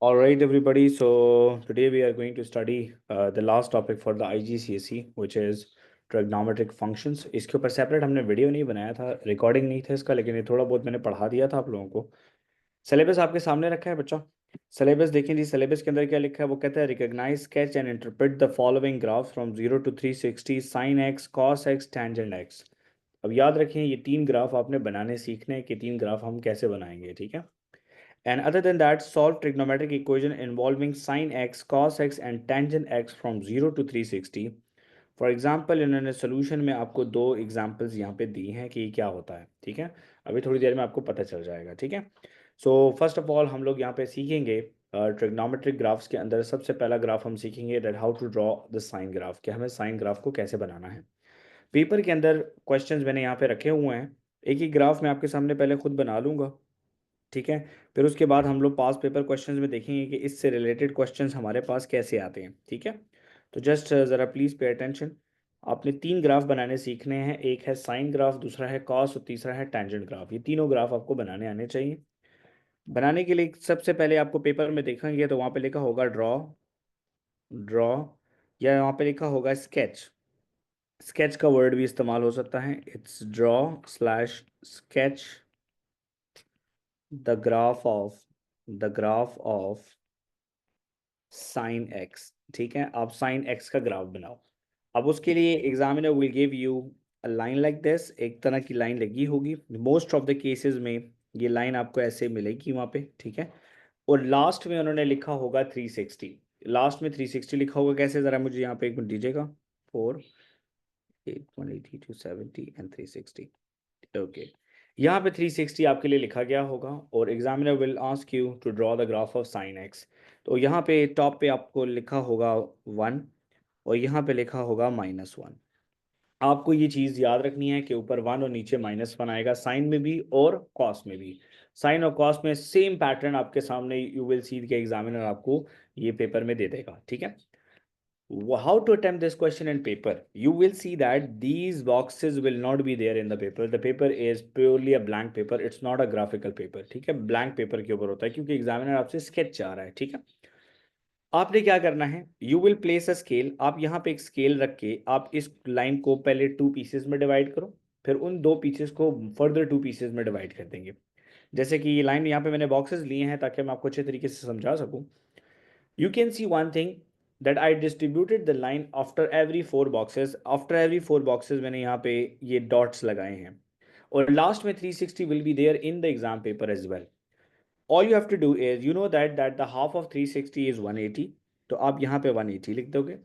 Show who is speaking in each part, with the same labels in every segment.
Speaker 1: All right, everybody. So today we are going to study the last topic for the IGCSE, which is trigonometric functions. इसके ऊपर separate हमने video नहीं बनाया था, recording नहीं था इसका, लेकिन ये थोड़ा बहुत मैंने पढ़ा दिया था आप लोगों को। सिलेबस आपके सामने रखा है बच्चा। सिलेबस देखें जी, सिलेबस के अंदर क्या लिखा है वो कहता है recognise sketch and interpret the following graph from 0 to 360 sine X cos X tangent X. अब याद रखें ये तीन ग्राफ आपने बनाने सीखने हैं कि तीन ग्राफ हम कैसे बनाएंगे, ठीक है। And other than that, solve trigonometric equation involving sin x, cos x and tangent x from 0 to 360. For example इन्होंने सोल्यूशन में आपको दो एग्जाम्पल्स यहाँ पे दी हैं कि ये क्या होता है, ठीक है। अभी थोड़ी देर में आपको पता चल जाएगा, ठीक है। सो फर्स्ट ऑफ ऑल हम लोग यहाँ पे सीखेंगे ट्रिग्नोमेट्रिक ग्राफ्स के अंदर सबसे पहला ग्राफ हम सीखेंगे that how to draw the sine graph, कि हमें साइन ग्राफ को कैसे बनाना है। पेपर के अंदर क्वेश्चंस मैंने यहाँ पे रखे हुए हैं, एक ही ग्राफ मैं आपके सामने पहले खुद बना लूँगा, ठीक है। फिर उसके बाद हम लोग पास पेपर क्वेश्चंस में देखेंगे कि इससे रिलेटेड क्वेश्चंस हमारे पास कैसे आते हैं, ठीक है। तो जस्ट ज़रा प्लीज़ पे अटेंशन। आपने तीन ग्राफ बनाने सीखने हैं, एक है साइन ग्राफ, दूसरा है कॉस और तीसरा है टेंजेंट ग्राफ। ये तीनों ग्राफ आपको बनाने आने चाहिए। बनाने के लिए सबसे पहले आपको पेपर में देखेंगे तो वहाँ पे लिखा होगा ड्रॉ, ड्रॉ, या वहाँ पे लिखा होगा स्केच। स्केच का वर्ड भी इस्तेमाल हो सकता है, it's draw slash sketch the graph of sine x, ठीक है। आप साइन एक्स का ग्राफ बनाओ। अब उसके लिए examiner will give you a line like this, एक तरह की लाइन लगी होगी। मोस्ट ऑफ द केसेस में ये लाइन आपको ऐसे मिलेगी वहाँ पे, ठीक है। और लास्ट में उन्होंने लिखा होगा 360, लास्ट में 360 लिखा होगा। कैसे, ज़रा मुझे यहाँ पे एक मिनट दीजिएगा। 4 8 180 270 एंड 360, ओके। यहाँ पे 360 आपके लिए लिखा गया होगा और examiner will ask you to draw the graph of sine X. तो यहाँ पे टॉप पे आपको लिखा होगा 1 और यहाँ पे लिखा होगा -1। आपको ये चीज़ याद रखनी है कि ऊपर 1 और नीचे -1 आएगा, साइन में भी और कॉस में भी। साइन और कॉस में सेम पैटर्न आपके सामने यू विल सी के एग्जामिनर आपको ये पेपर में दे देगा, ठीक है। How to attempt this question in paper? You will see that these boxes will not be there in the paper. The paper is purely a blank paper. It's not a graphical paper. ठीक है, blank paper के ऊपर होता है क्योंकि examiner आपसे sketch चाह रहा है, ठीक है। आपने क्या करना है, you will place a scale. आप यहाँ पे एक स्केल रख के आप इस लाइन को पहले 2 पीसेस में डिवाइड करो, फिर उन 2 पीसेस को फर्दर 2 पीसेस में डिवाइड कर देंगे। जैसे कि ये लाइन यहाँ पे मैंने बॉक्सेस लिए हैं ताकि मैं आपको अच्छे तरीके से समझा सकूँ। You can see one thing that I distributed the line after every 4 boxes. After every 4 boxes मैंने यहाँ पे ये dots लगाए हैं और लास्ट में 360 will be there in the exam paper as well. All you have to do is you know that the half of 360 is 180, तो आप यहाँ पे 180 लिख दोगे।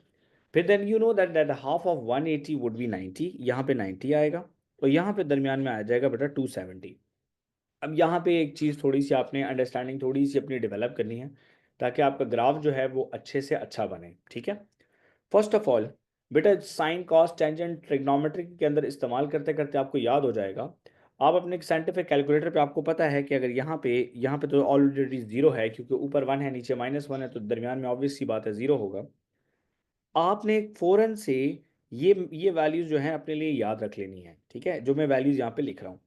Speaker 1: फिर then you know that the half of 180 would be 90, यहाँ पे 90 आएगा और यहाँ पे दरमियान में आ जाएगा बेटा 270। अब यहाँ पे एक चीज़ थोड़ी सी आपने अंडरस्टैंडिंग थोड़ी सी अपनी डेवलप करनी है ताकि आपका ग्राफ जो है वो अच्छे से अच्छा बने, ठीक है। फर्स्ट ऑफ ऑल बेटा साइन कॉस टेंजेंट ट्रिग्नोमेट्री के अंदर इस्तेमाल करते करते आपको याद हो जाएगा। आप अपने साइंटिफिक कैलकुलेटर पे आपको पता है कि अगर यहाँ पे तो ऑलरेडी जीरो है क्योंकि ऊपर 1 है नीचे -1 है, तो दरमियान में ऑब्वियस सी बात है जीरो होगा। आपने फ़ौरन से ये वैल्यूज़ जो हैं अपने लिए याद रख लेनी है, ठीक है, जो मैं वैल्यूज़ यहाँ पे लिख रहा हूँ।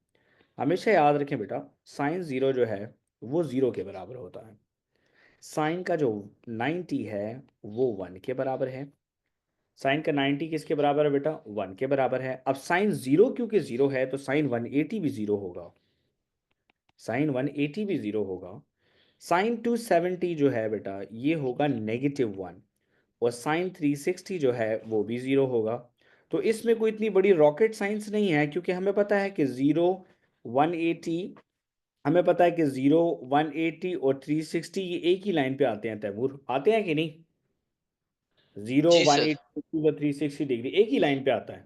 Speaker 1: हमेशा याद रखें बेटा, साइन ज़ीरो जो है वो ज़ीरो के बराबर होता है। साइन का जो 90 है वो 1 के बराबर है। साइन का 90 किसके बराबर है बेटा, 1 के बराबर है। अब साइन ज़ीरो क्योंकि ज़ीरो है तो साइन 180 भी ज़ीरो होगा, साइन 180 भी ज़ीरो होगा। साइन 270 जो है बेटा ये होगा -1 और साइन 360 जो है वो भी ज़ीरो होगा। तो इसमें कोई इतनी बड़ी रॉकेट साइंस नहीं है क्योंकि हमें पता है कि ज़ीरो 180, हमें पता है कि 0 180 और 360 ये एक ही लाइन पे आते हैं। तैमूर, आते हैं कि नहीं? 0
Speaker 2: जी सर।
Speaker 1: 180 और 360 डिग्री एक ही लाइन पे आता है।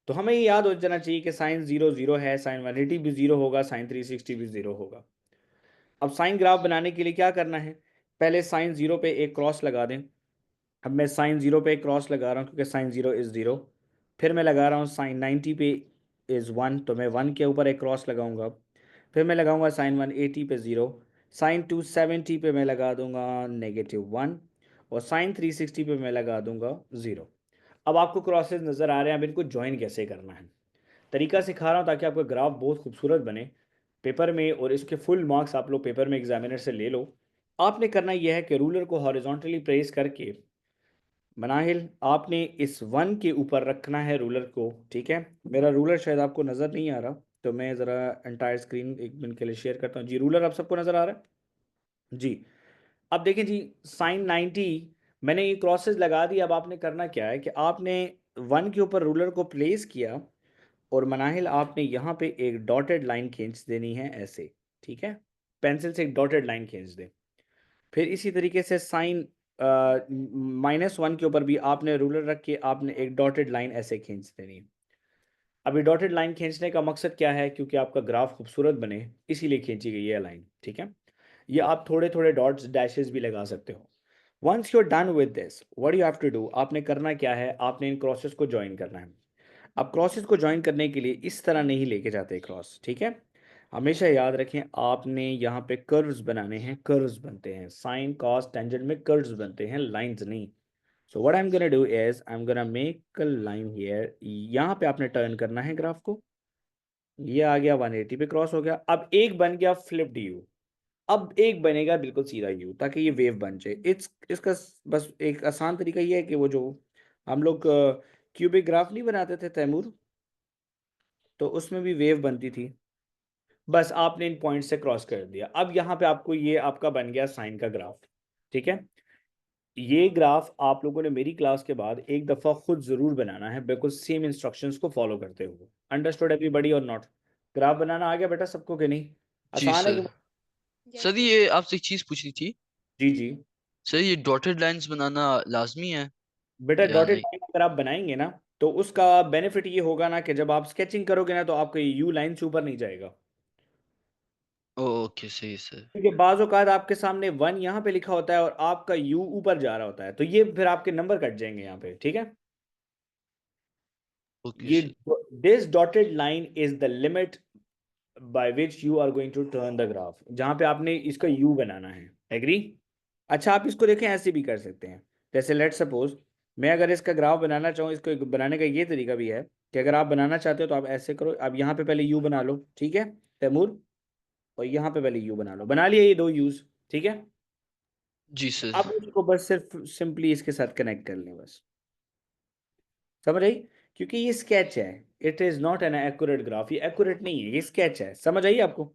Speaker 1: तो हमें ये याद हो जाना चाहिए कि साइन 0 0 है, साइन 180 भी 0 होगा, साइन 360 भी 0 होगा। अब साइन ग्राफ बनाने के लिए क्या करना है, पहले साइन 0 पे एक क्रॉस लगा दें। अब मैं साइन 0 पे एक क्रॉस लगा रहा हूँ क्योंकि साइन 0 इज़ 0। फिर मैं लगा रहा हूँ साइन 90 पे इज़ 1, तो मैं 1 के ऊपर एक क्रॉस लगाऊंगा। फिर मैं लगाऊंगा साइन 180 पे 0। साइन 270 पे मैं लगा दूंगा -1 और साइन 360 पे मैं लगा दूंगा 0। अब आपको क्रॉसेस नज़र आ रहे हैं, अब इनको ज्वाइन कैसे करना है तरीका सिखा रहा हूँ ताकि आपका ग्राफ बहुत खूबसूरत बने पेपर में, और इसके फुल मार्क्स आप लोग पेपर में एग्जामिनर से ले लो। आपने करना यह है कि रूलर को हॉरिजॉन्टली प्लेस करके मनाहिल आपने इस 1 के ऊपर रखना है रूलर को, ठीक है। मेरा रूलर शायद आपको नज़र नहीं आ रहा, तो मैं ज़रा एंटायर स्क्रीन एक मिनट के लिए शेयर करता हूँ जी। रूलर आप सबको नज़र आ रहा है जी। अब देखें जी, साइन 90 मैंने ये क्रॉसेस लगा दी। अब आपने करना क्या है कि आपने 1 के ऊपर रूलर को प्लेस किया और मनाहिल आपने यहाँ पे एक डॉटेड लाइन खींच देनी है ऐसे, ठीक है। पेंसिल से एक डॉटेड लाइन खींच दे। फिर इसी तरीके से साइन -1 के ऊपर भी आपने रूलर रख के आपने एक डॉटेड लाइन ऐसे खींच देनी है। अभी डॉटेड लाइन खींचने का मकसद क्या है, क्योंकि आपका ग्राफ खूबसूरत बने इसीलिए खींची गई है लाइन, ठीक है। ये आप थोड़े थोड़े डॉट्स डैशेस भी लगा सकते हो। Once you are done with this, what you have to do, आपने करना क्या है, आपने इन क्रॉसेस को ज्वाइन करना है। अब क्रॉसेस को ज्वाइन करने के लिए इस तरह नहीं लेके जाते क्रॉस, ठीक है। हमेशा याद रखें आपने यहाँ पे कर्व्स बनाने हैं, कर्व्स बनते हैं, साइन कॉस टेंजेंट में कर्व्स बनते हैं, लाइंस नहीं। So what I am gonna do is I am gonna make a line here. यहाँ पे आपने टर्न करना है ग्राफ को, ये आ गया 180 पे क्रॉस हो गया। अब एक बन गया फ्लिप्ड यू, अब एक बनेगा बिल्कुल सीधा यू, ताकि ये वेव बन जाए। इसका बस एक आसान तरीका ये है कि वो जो हम लोग क्यूबिक ग्राफ नहीं बनाते थे तैमूर, तो उसमें भी वेव बनती थी। बस आपने इन पॉइंट से क्रॉस कर दिया। अब यहाँ पे आपको ये आपका बन गया साइन का ग्राफ, ठीक है। ये ग्राफ आप लोगों ने मेरी क्लास के बाद एक दफ़ा खुद ज़रूर बनाना है, बिल्कुल सेम इंस्ट्रक्शंस को फॉलो करते हुए। अंडरस्टूड एवरीबॉडी और नॉट? ग्राफ बनाना आ गया बेटा सबको कि नहीं?
Speaker 2: जी
Speaker 1: आसान है
Speaker 2: सर।
Speaker 1: कि?
Speaker 3: Yes
Speaker 2: sir
Speaker 3: sir.
Speaker 2: ये आपसे एक चीज पूछनी थी।
Speaker 1: जी जी।
Speaker 2: सर ये डॉटेड लाइंस बनाना लाजमी है
Speaker 1: बेटा
Speaker 2: या
Speaker 1: डॉटेड
Speaker 2: लाइक?
Speaker 1: लाइन अगर आप बनाएंगे ना, तो उसका बेनिफिट ये होगा ना कि जब आप स्केचिंग करोगे ना, तो आपका यू लाइन से ऊपर नहीं जाएगा।
Speaker 2: ओके सही सर।
Speaker 1: क्योंकि बाज़ औक़ात आपके सामने 1 यहाँ पे लिखा होता है और आपका यू ऊपर जा रहा होता है, तो ये फिर आपके नंबर कट जाएंगे यहाँ पे, ठीक है।
Speaker 2: ओके
Speaker 1: ये
Speaker 2: sir.
Speaker 1: This dotted line is the limit by which you are going to turn the graph, जहाँ पे आपने इसका यू बनाना है। एग्री? अच्छा, आप इसको देखें ऐसे भी कर सकते हैं। जैसे लेट सपोज मैं अगर इसका ग्राफ बनाना चाहूँ, इसको बनाने का ये तरीका भी है कि अगर आप बनाना चाहते हो तो आप ऐसे करो। अब यहाँ पे पहले यू बना लो, ठीक है तैमूर, और यहाँ पे पहले यू बना लो। बना लिया ये दो यूज, ठीक है।
Speaker 2: जी सर।
Speaker 1: अब इसको बस सिर्फ सिंपली इसके साथ कनेक्ट कर लें बस, समझ आई? क्योंकि ये स्केच है, it is not an accurate graph, ये एक्यूरेट नहीं है, ये स्केच है। समझ आई आपको?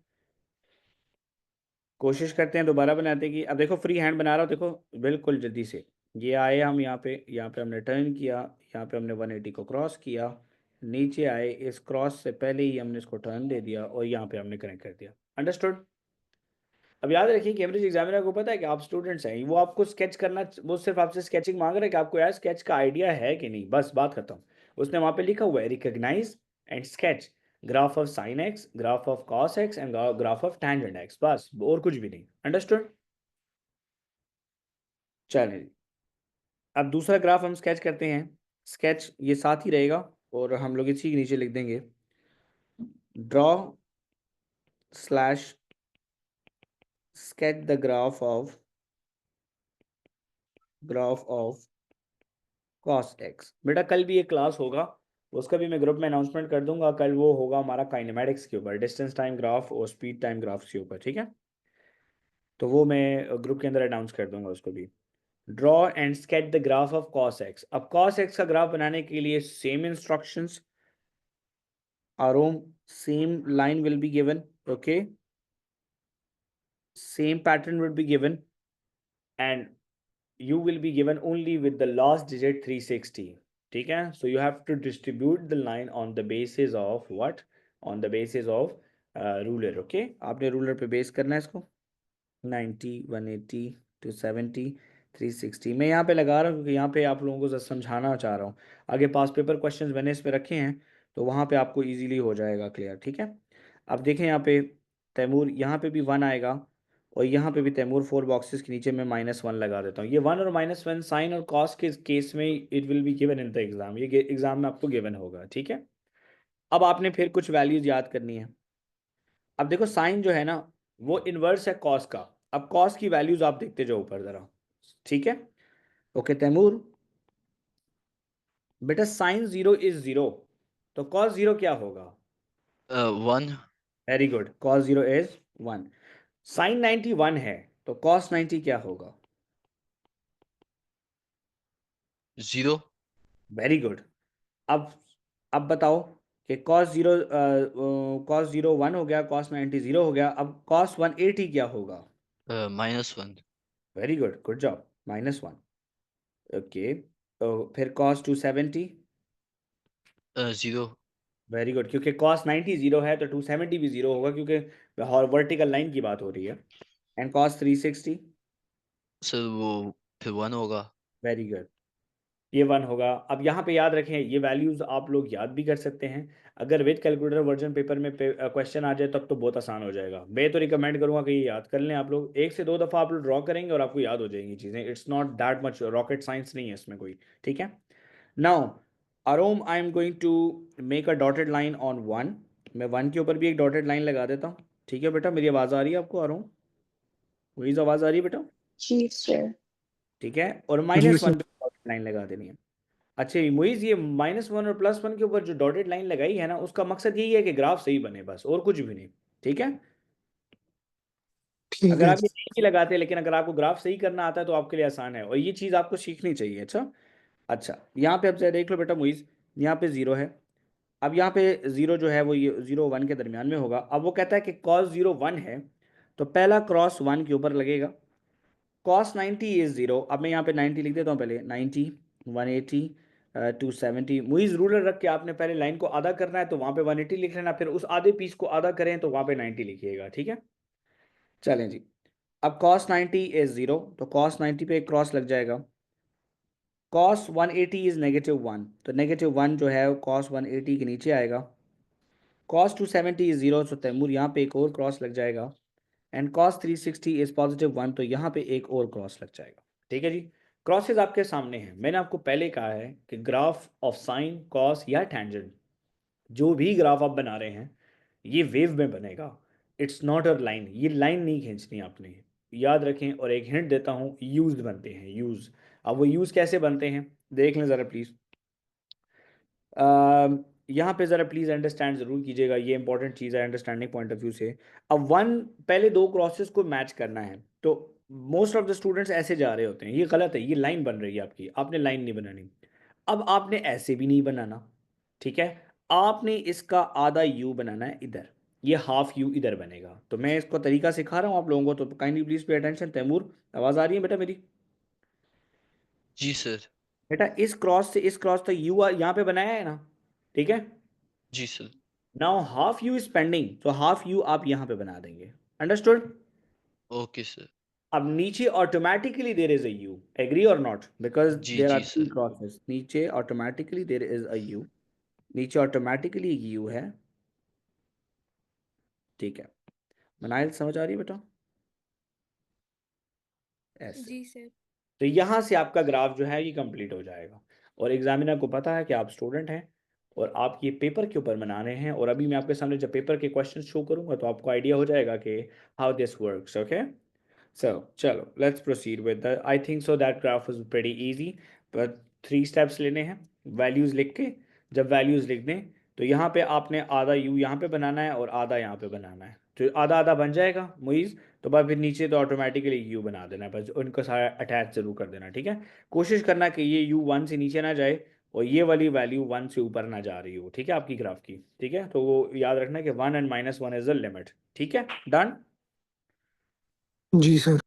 Speaker 1: कोशिश करते हैं दोबारा बनाते की। अब देखो फ्री हैंड बना रहा हूँ, देखो बिल्कुल जल्दी से। ये आए हम यहाँ पे हमने टर्न किया, यहाँ पे हमने 180 को क्रॉस किया, नीचे आए, इस क्रॉस से पहले ही हमने इसको टर्न दे दिया और यहाँ पे हमने कनेक्ट कर दिया। अंडरस्टूड? अब याद रखिए कि एवरेज एग्जामिनर को पता है कि आप स्टूडेंट्स हैं, वो आपको स्केच करना, वो सिर्फ आपसे स्केचिंग मांग रहा है कि आपको यार स्केच का आइडिया है कि नहीं, बस बात खत्म। उसने वहाँ पे लिखा हुआ है recognise and sketch graph of sine X, graph of cos X and graph of tangent X, बस और कुछ भी नहीं। अंडरस्टूड? चलें, अब दूसरा ग्राफ हम स्केच करते हैं। स्केच ये साथ ही रहेगा और हम लोग इसी के नीचे लिख देंगे draw slash sketch the graph of cos x। बेटा कल भी एक क्लास होगा, उसका भी मैं ग्रुप में अनाउंसमेंट कर दूंगा। कल वो होगा हमारा काइनेमेटिक्स के ऊपर, डिस्टेंस टाइम ग्राफ और स्पीड टाइम ग्राफ्स के ऊपर, ठीक है। तो वो मैं ग्रुप के अंदर अनाउंस कर दूंगा उसको भी। Draw and sketch the graph of cos x। अब cos x का ग्राफ बनाने के लिए same instructions are um, same line will be given, okay, same pattern will be given, and you will be given only with the last digit 360, ठीक है। so you have to distribute the line on the basis of what, on the basis of ruler, okay। आपने ruler पे base करना है इसको। 90, 180, 270, 360 मैं यहाँ पे लगा रहा हूँ क्योंकि यहाँ पे आप लोगों को समझाना चाह रहा हूँ। आगे पास पेपर क्वेश्चंस मैंने इस पे रखे हैं, तो वहाँ पे आपको इजीली हो जाएगा क्लियर, ठीक है। अब देखें यहाँ पे तैमूर, यहाँ पे भी 1 आएगा और यहाँ पे भी तैमूर 4 बॉक्सेस के नीचे मैं -1 लगा देता हूँ। ये 1 और -1 साइन और कॉस के केस में it will be given in the exam, ये एग्जाम में आपको गिवन होगा, ठीक है। अब आपने फिर कुछ वैल्यूज याद करनी है। अब देखो साइन जो है ना, वो इनवर्स है कॉस का। अब कॉस की वैल्यूज आप देखते जाओ ऊपर जरा, ठीक है। ओके तैमूर, बेटा साइन 0 इज 0, तो कॉस 0 क्या होगा?
Speaker 2: 1।
Speaker 1: Very good, cos 0 is 1। Sine 91 है, तो cos 90 क्या होगा?
Speaker 2: 0।
Speaker 1: Very good. अब अब बताओ कि cos 0 1 हो गया, cos 90 0 हो गया, अब cos 180 क्या होगा?
Speaker 2: -1।
Speaker 1: Very good, good job, -1। Okay, तो फिर cos 270?
Speaker 2: 0।
Speaker 1: वेरी गुड, क्योंकि cos 90 0 है तो 270 भी 0 होगा, क्योंकि वर्टिकल लाइन की बात हो रही है। And cos 360?
Speaker 2: सर वो फिर 1 होगा।
Speaker 1: वेरी गुड, ये 1 होगा। अब यहाँ पे याद रखें, ये वैल्यूज आप लोग याद भी कर सकते हैं। अगर विद कैलकुलेटर वर्जन पेपर में क्वेश्चन आ जाए तब तो बहुत आसान हो जाएगा। मैं तो रिकमेंड करूंगा कि ये याद कर लें आप लोग, 1 से 2 दफ़ा आप लोग ड्रॉ करेंगे और आपको याद हो जाएंगी चीज़ें। It's not that much rocket science नहीं है इसमें कोई। ठीक है, नाउ अरोम, I am going to make a dotted line on 1। मैं 1 के ऊपर भी एक डॉटेड लाइन लगा देता हूँ। ठीक है बेटा, मेरी आवाज़ आ रही है आपको अरोम? वही आवाज़ आ रही है बेटा?
Speaker 3: जी सर।
Speaker 1: ठीक है, और
Speaker 4: जी
Speaker 1: -1
Speaker 4: सर।
Speaker 1: पे डॉटेड लाइन लगा देनी है। अच्छा मुइज, ये -1 और +1 के ऊपर जो डॉटेड लाइन लगाई है ना, उसका मकसद यही है कि ग्राफ सही बने, बस और कुछ भी नहीं। ठीक है,
Speaker 4: ठीक
Speaker 1: अगर
Speaker 4: है।
Speaker 1: आप ये नहीं भी लगाते, लेकिन अगर आपको ग्राफ सही करना आता है तो आपके लिए आसान है, और ये चीज़ आपको सीखनी चाहिए। अच्छा अच्छा, यहाँ पे अब जरा देख लो बेटा मुइज, यहाँ पे 0 है। अब यहाँ पे 0 जो है वो ये 0 1 के दरमियान में होगा। अब वो कहता है कि cos 0 1 है, तो पहला क्रॉस 1 के ऊपर लगेगा। cos 90 is 0। अब मैं यहाँ पे 90 लिख देता हूँ, पहले 90, 180, 270। मुइज रूलर रख के आपने पहले लाइन को आधा करना है, तो वहाँ पे 180 लिख लेना, फिर उस आधे पीस को आधा करें तो वहाँ पे 90 लिखिएगा। ठीक है, चलें जी। अब cos 90 इज 0, तो cos 90 पे एक क्रॉस लग जाएगा। cos 180 इज -1, तो -1 जो है cos 180 के नीचे आएगा। cos 270 इज 0, तो तैमूर यहाँ पे एक और क्रॉस लग जाएगा। एंड cos 360 इज +1, तो यहाँ पे एक और क्रॉस लग जाएगा। ठीक है जी, क्रॉसेज आपके सामने हैं। मैंने आपको पहले कहा है कि ग्राफ ऑफ साइन, कॉस या टेंजेंट, जो भी ग्राफ आप बना रहे हैं, ये वेव में बनेगा। इट्स नॉट अ लाइन, ये लाइन नहीं खींचनी आपने, याद रखें। और एक हिंट देता हूँ, यूज बनते हैं, यूज। अब वो यूज कैसे बनते हैं देख लें ज़रा प्लीज़। यहाँ पे ज़रा प्लीज़ अंडरस्टैंड ज़रूर कीजिएगा, ये इंपॉर्टेंट चीज़ है अंडरस्टैंडिंग पॉइंट ऑफ व्यू से। अब वन, पहले दो क्रॉसेस को मैच करना है, तो मोस्ट ऑफ द स्टूडेंट्स ऐसे जा रहे होते हैं, ये गलत है। ये लाइन बन रही है आपकी, आपने लाइन नहीं बनानी। अब आपने ऐसे भी नहीं बनाना, ठीक है, आपने इसका आधा यू बनाना है इधर, ये हाफ यू इधर बनेगा। तो मैं इसको तरीका सिखा रहा हूँ आप लोगों को, तो kindly please pay attention. Taimur, आवाज़ आ रही है बेटा मेरी?
Speaker 2: जी सर।
Speaker 1: बेटा इस क्रॉस से इस क्रॉस तक यू यहाँ पे बनाया है ना, ठीक है।
Speaker 2: जी sir.
Speaker 1: Now half U is pending, तो हाफ यू आप यहाँ पे बना देंगे। अंडरस्टूड?
Speaker 2: Okay sir.
Speaker 1: अब नीचे automatically there is a U, agree और नॉट, बिकॉज
Speaker 2: जी
Speaker 1: देयर आर
Speaker 2: जी
Speaker 1: थ्री
Speaker 2: सर।
Speaker 1: क्रॉसेस। नीचे automatically there is a U, नीचे ऑटोमेटिकली यू है। ठीक है, मनाइल समझ आ रही है बेटा? ऐसे,
Speaker 3: जी सर।
Speaker 1: तो यहाँ से आपका ग्राफ जो है ये कंप्लीट हो जाएगा। और एग्जामिनर को पता है कि आप स्टूडेंट हैं और आप ये पेपर के ऊपर बनाने हैं, और अभी मैं आपके सामने जब पेपर के क्वेश्चन शो करूंगा तो आपको आइडिया हो जाएगा कि how this works. Okay, so चलो let's proceed with the, I think so that graph was pretty easy, but 3 steps लेने हैं। वैल्यूज़ लिख के, जब वैल्यूज़ लिख दें तो यहाँ पे आपने आधा यू यहाँ पे बनाना है और आधा यहाँ पे बनाना है, तो आधा आधा बन जाएगा मुइज़। तो बाद फिर नीचे तो ऑटोमेटिकली यू बना देना है, बस उनको सारा अटैच जरूर कर देना। ठीक है, कोशिश करना कि ये यू 1 से नीचे ना जाए और ये वाली वैल्यू 1 से ऊपर ना जा रही हो। ठीक है, आपकी ग्राफ की। ठीक है, तो वो याद रखना कि 1 एंड -1 इज द लिमिट। ठीक है, डन।
Speaker 4: जी सर।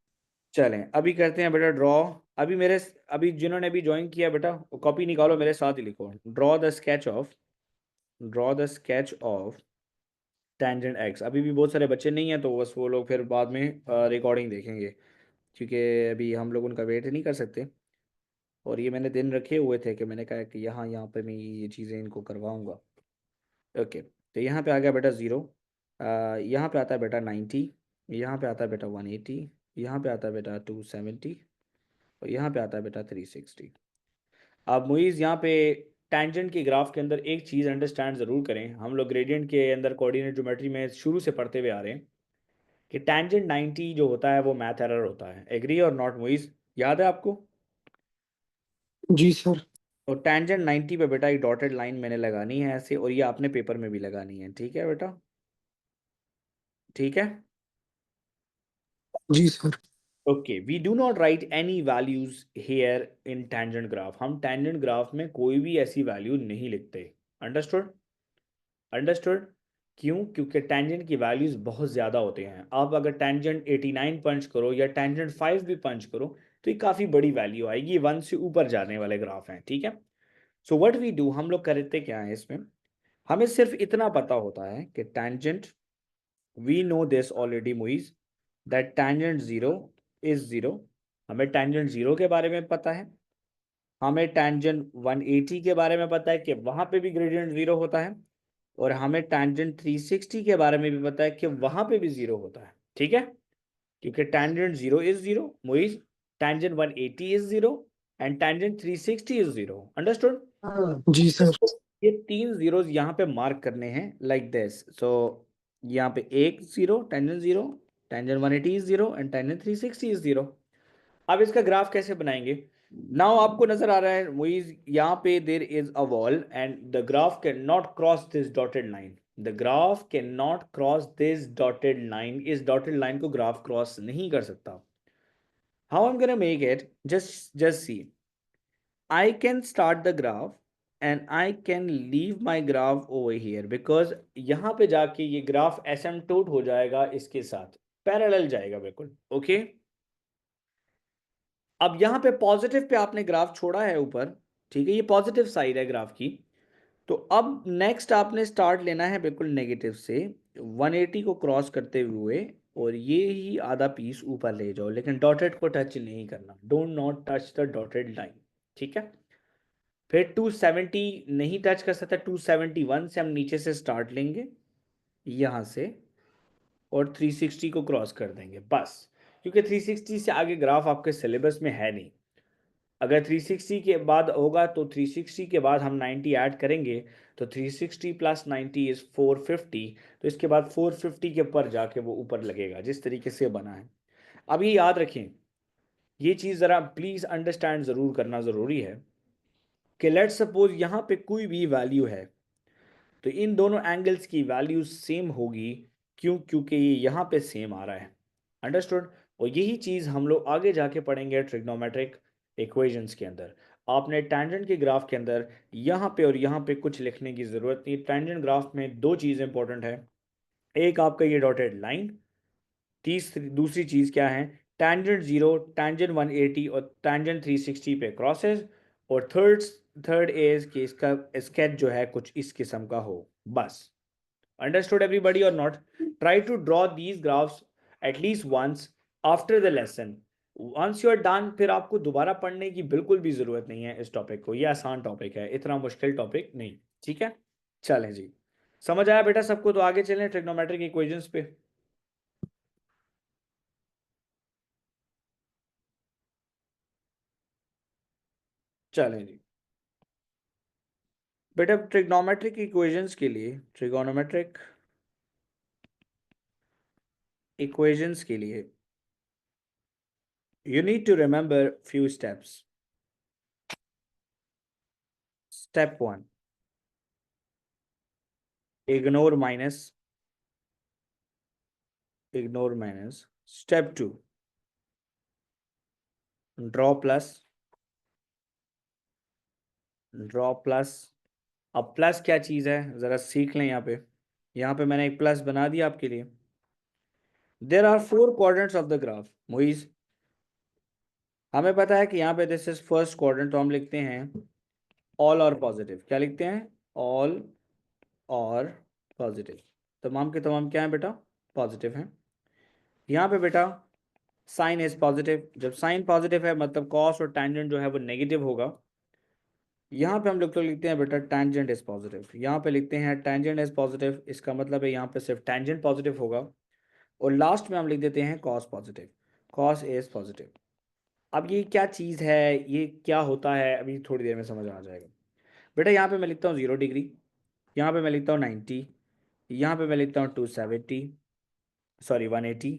Speaker 1: चलें अभी करते हैं बेटा ड्रॉ। अभी मेरे, अभी जिन्होंने भी ज्वाइन किया बेटा, वो कॉपी निकालो, मेरे साथ ही लिखो, draw the sketch of tangent x. अभी भी बहुत सारे बच्चे नहीं हैं, तो बस वो लोग फिर बाद में रिकॉर्डिंग देखेंगे, क्योंकि अभी हम लोग उनका वेट नहीं कर सकते। और ये मैंने दिन रखे हुए थे कि मैंने कहा कि यहाँ यहाँ पे मैं ये चीज़ें इनको करवाऊँगा। ओके, तो यहाँ पे आ गया बेटा 0, यहाँ पे आता है बेटा 90, यहाँ पे आता है बेटा 180, यहाँ पे आता है बेटा 270, और यहाँ पे आता है बेटा 360। अब मुइज़ यहाँ पे टेंजेंट के ग्राफ के अंदर एक चीज़ अंडरस्टैंड ज़रूर करें, हम लोग ग्रेडियंट के अंदर कोऑर्डिनेट ज्योमेट्री में शुरू से पढ़ते हुए आ रहे हैं कि टेंजेंट 90 जो होता है वो मैथ एरर होता है। एग्री और नॉट मुइज़, याद है आपको?
Speaker 4: जी सर।
Speaker 1: और टेंजेंट 90 पे बेटा एक डॉटेड लाइन मैंने लगानी है ऐसे, और ये आपने पेपर में भी लगानी है। ठीक है बेटा, ठीक है।
Speaker 4: जी sir.
Speaker 1: Okay, we do not write any values here in tangent graph. हम टेंजेंट ग्राफ में कोई भी ऐसी वैल्यू नहीं लिखते। अंडरस्टूड? अंडरस्टूड? क्यों? क्योंकि टेंजेंट की वैल्यूज बहुत ज़्यादा होते हैं। आप अगर टेंजेंट 89 पंच करो या टेंजेंट 5 भी पंच करो तो ये काफ़ी बड़ी वैल्यू आएगी। 1 से ऊपर जाने वाले ग्राफ हैं, ठीक है। सो व्हाट वी डू, हम लोग करते क्या है इसमें, हमें सिर्फ इतना पता होता है कि tangent, we know this already Muiz, that tangent 0 is 0। हमें टेंजेंट 0 के बारे में पता है, हमें टेंजेंट 180 के बारे में पता है कि वहां पे भी ग्रेडियंट 0 होता है, और हमें टेंजेंट 360 के बारे में भी पता है कि वहां पे भी 0 होता है, ठीक है। क्योंकि tangent 0 is 0 Muiz, tangent 180 is 0 and tangent 360 is 0। Understood?
Speaker 4: जी सर।
Speaker 1: ये 3 जीरोस यहाँ पे मार्क करने हैं लाइक दिस। सो यहाँ पे एक 0 tangent 0, tangent 180 is 0 and tangent 360 is 0। अब इसका ग्राफ कैसे बनाएंगे? नाउ आपको नजर आ रहा है मुइज, यहाँ पे there is a wall and the graph can not cross this dotted line. The graph can not cross this dotted line. इस डॉटेड लाइन को ग्राफ क्रॉस नहीं कर सकता। How I am gonna make it, just see, I can start the graph and I can leave my graph over here because यहाँ पे जाके ये graph asymptote हो जाएगा, इसके साथ पैरेलल जाएगा बिल्कुल। ओके, अब यहाँ पे पॉजिटिव पे आपने ग्राफ छोड़ा है ऊपर, ठीक है, ये पॉजिटिव साइड है ग्राफ की। तो अब नेक्स्ट आपने स्टार्ट लेना है बिल्कुल नेगेटिव से 180 को क्रॉस करते हुए, और ये ही आधा पीस ऊपर ले जाओ, लेकिन डॉटेड को टच नहीं करना। Don't not touch the dotted line, ठीक है। फिर 270 नहीं टच कर सकता, 271 से हम नीचे से स्टार्ट लेंगे यहाँ से, और 360 को क्रॉस कर देंगे बस। क्योंकि 360 से आगे ग्राफ आपके सिलेबस में है नहीं। अगर 360 के बाद होगा तो 360 के बाद हम 90 ऐड करेंगे, तो 360 प्लस 90 इज 450। तो इसके बाद 450 के ऊपर जाके वो ऊपर लगेगा, जिस तरीके से बना है। अब ये याद रखें, ये चीज़ ज़रा प्लीज़ अंडरस्टैंड ज़रूर करना ज़रूरी है कि लेट्स सपोज यहाँ पे कोई भी वैल्यू है तो इन दोनों एंगल्स की वैल्यू सेम होगी। क्यों? क्योंकि ये यहाँ पे सेम आ रहा है। अंडरस्टूड? और यही चीज़ हम लोग आगे जाके पढ़ेंगे ट्रिग्नोमेट्रिक इक्वेशंस के अंदर। आपने टेंजेंट के ग्राफ के अंदर यहाँ पे और यहाँ पे कुछ लिखने की ज़रूरत नहीं। टेंजेंट ग्राफ में दो चीज़ इंपॉर्टेंट है, एक आपका ये डॉटेड लाइन, तीसरी दूसरी चीज़ क्या है, टेंजेंट 0, टेंजेंट 180 और टेंजेंट 360 पे क्रॉसेस, और थर्ड इज कि इसका स्केच जो है कुछ इस किस्म का हो, बस। Understood everybody or not? Try to draw these graphs at least once after the lesson. Once you are done, फिर आपको दोबारा पढ़ने की बिल्कुल भी ज़रूरत नहीं है इस टॉपिक को। ये आसान टॉपिक है, इतना मुश्किल टॉपिक नहीं, ठीक है। चलें जी, समझ आया बेटा सबको? तो आगे चलें ट्रिग्नोमेट्रिक इक्वेशंस पे। चलें जी बेटा, ट्रिग्नोमेट्रिक इक्वेशंस के लिए, ट्रिगोनोमेट्रिक इक्वेशंस के लिए you need to remember few steps. Step 1, ignore minus. Ignore minus. Step 2, draw plus. Draw plus. अब प्लस क्या चीज़ है ज़रा सीख लें। यहाँ पे मैंने एक प्लस बना दिया आपके लिए। There are 4 quadrants of the graph Muiz. हमें पता है कि यहाँ पे दिस इज फर्स्ट क्वाड्रेंट, तो हम लिखते हैं ऑल और पॉजिटिव। क्या लिखते हैं? ऑल और पॉजिटिव। तमाम के तमाम क्या है बेटा? पॉजिटिव हैं। यहाँ पे बेटा साइन इज पॉजिटिव। जब साइन पॉजिटिव है मतलब कॉस और टेंजेंट जो है वो नेगेटिव होगा। यहाँ पे हम लोग तो लिखते हैं बेटा टेंजेंट इज पॉजिटिव। यहाँ पे लिखते हैं टेंजेंट इज पॉजिटिव, इसका मतलब है यहाँ पे सिर्फ टेंजेंट पॉजिटिव होगा। और लास्ट में हम लिख देते हैं cos positive, cos is positive. अब ये क्या चीज़ है, ये क्या होता है, अभी थोड़ी देर में समझ आ जाएगा बेटा। यहाँ पे मैं लिखता हूँ 0 डिग्री, यहाँ पे मैं लिखता हूँ 90, यहाँ पे मैं लिखता हूँ 270, सॉरी 180,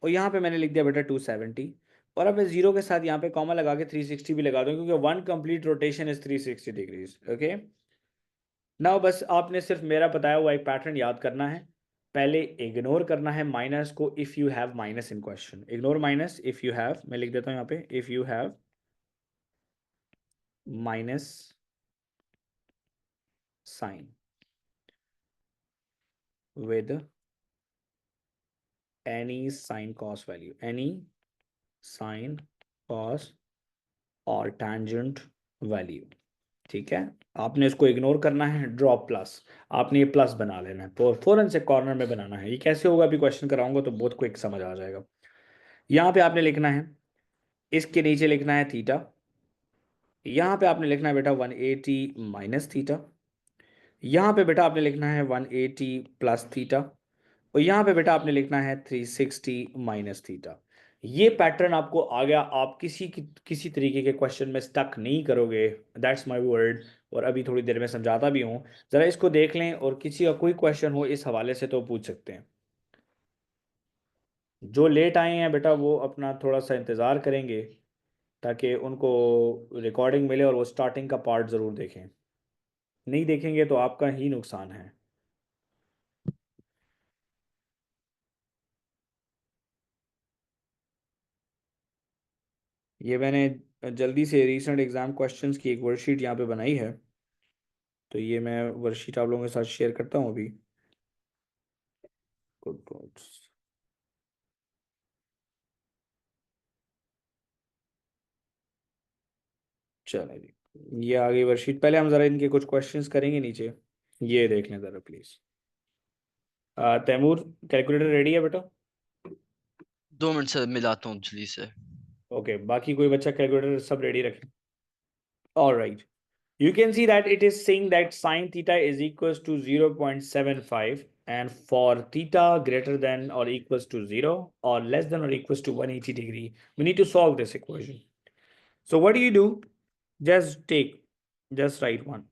Speaker 1: और यहाँ पे मैंने लिख दिया बेटा 270। और अब मैं 0 के साथ यहाँ पे कॉमा लगा के 360 भी लगा दूँ, क्योंकि 1 complete rotation is 360 degrees. Okay, now बस आपने सिर्फ मेरा बताया हुआ एक पैटर्न याद करना है। पहले इग्नोर करना है माइनस को if you have minus in question. Ignore minus if you have, मैं लिख देता हूं यहाँ पे, if you have minus sine with any sine cos value, any sine cos और tangent value। ठीक है, आपने इसको इग्नोर करना है, ड्रॉप प्लस, आपने ये प्लस बना लेना है, तो फौरन से कॉर्नर में बनाना है। ये कैसे होगा अभी क्वेश्चन कराऊंगा तो बहुत क्विक समझ आ जाएगा। यहाँ पे आपने लिखना है, इसके नीचे लिखना है थीटा, यहाँ पे आपने लिखना है बेटा 180 माइनस थीटा, यहाँ पे बेटा आपने लिखना है 180 प्लस थीटा, और यहाँ पे बेटा आपने लिखना है 360 माइनस थीटा। ये पैटर्न आपको आ गया, आप किसी तरीके के क्वेश्चन में स्टक नहीं करोगे, दैट्स माय वर्ड। और अभी थोड़ी देर में समझाता भी हूँ, ज़रा इसको देख लें, और किसी का कोई क्वेश्चन हो इस हवाले से तो पूछ सकते हैं। जो लेट आए हैं बेटा वो अपना थोड़ा सा इंतज़ार करेंगे ताकि उनको रिकॉर्डिंग मिले और वो स्टार्टिंग का पार्ट ज़रूर देखें, नहीं देखेंगे तो आपका ही नुकसान है। ये मैंने जल्दी से रीसेंट एग्ज़ाम क्वेश्चंस की एक वर्कशीट यहाँ पे बनाई है, तो ये मैं वर्कशीट आप लोगों के साथ शेयर करता हूँ अभी। गुड गुड, चलो जी, ये आ गई वर्कशीट। पहले हम ज़रा इनके कुछ क्वेश्चंस करेंगे नीचे, ये देख लें ज़रा प्लीज़। तैमूर कैलकुलेटर रेडी है बेटा?
Speaker 2: 2 मिनट सर, मिलाता हूँ जल्दी से।
Speaker 1: ओके, बाकी कोई बच्चा कैलकुलेटर सब रेडी रखें। Alright, you can see that it is saying that sine theta is equals to 0.75, and for theta greater than or equals to 0 or less than or equals to 180 degree, we need to solve this equation. So what do you do? Just write one.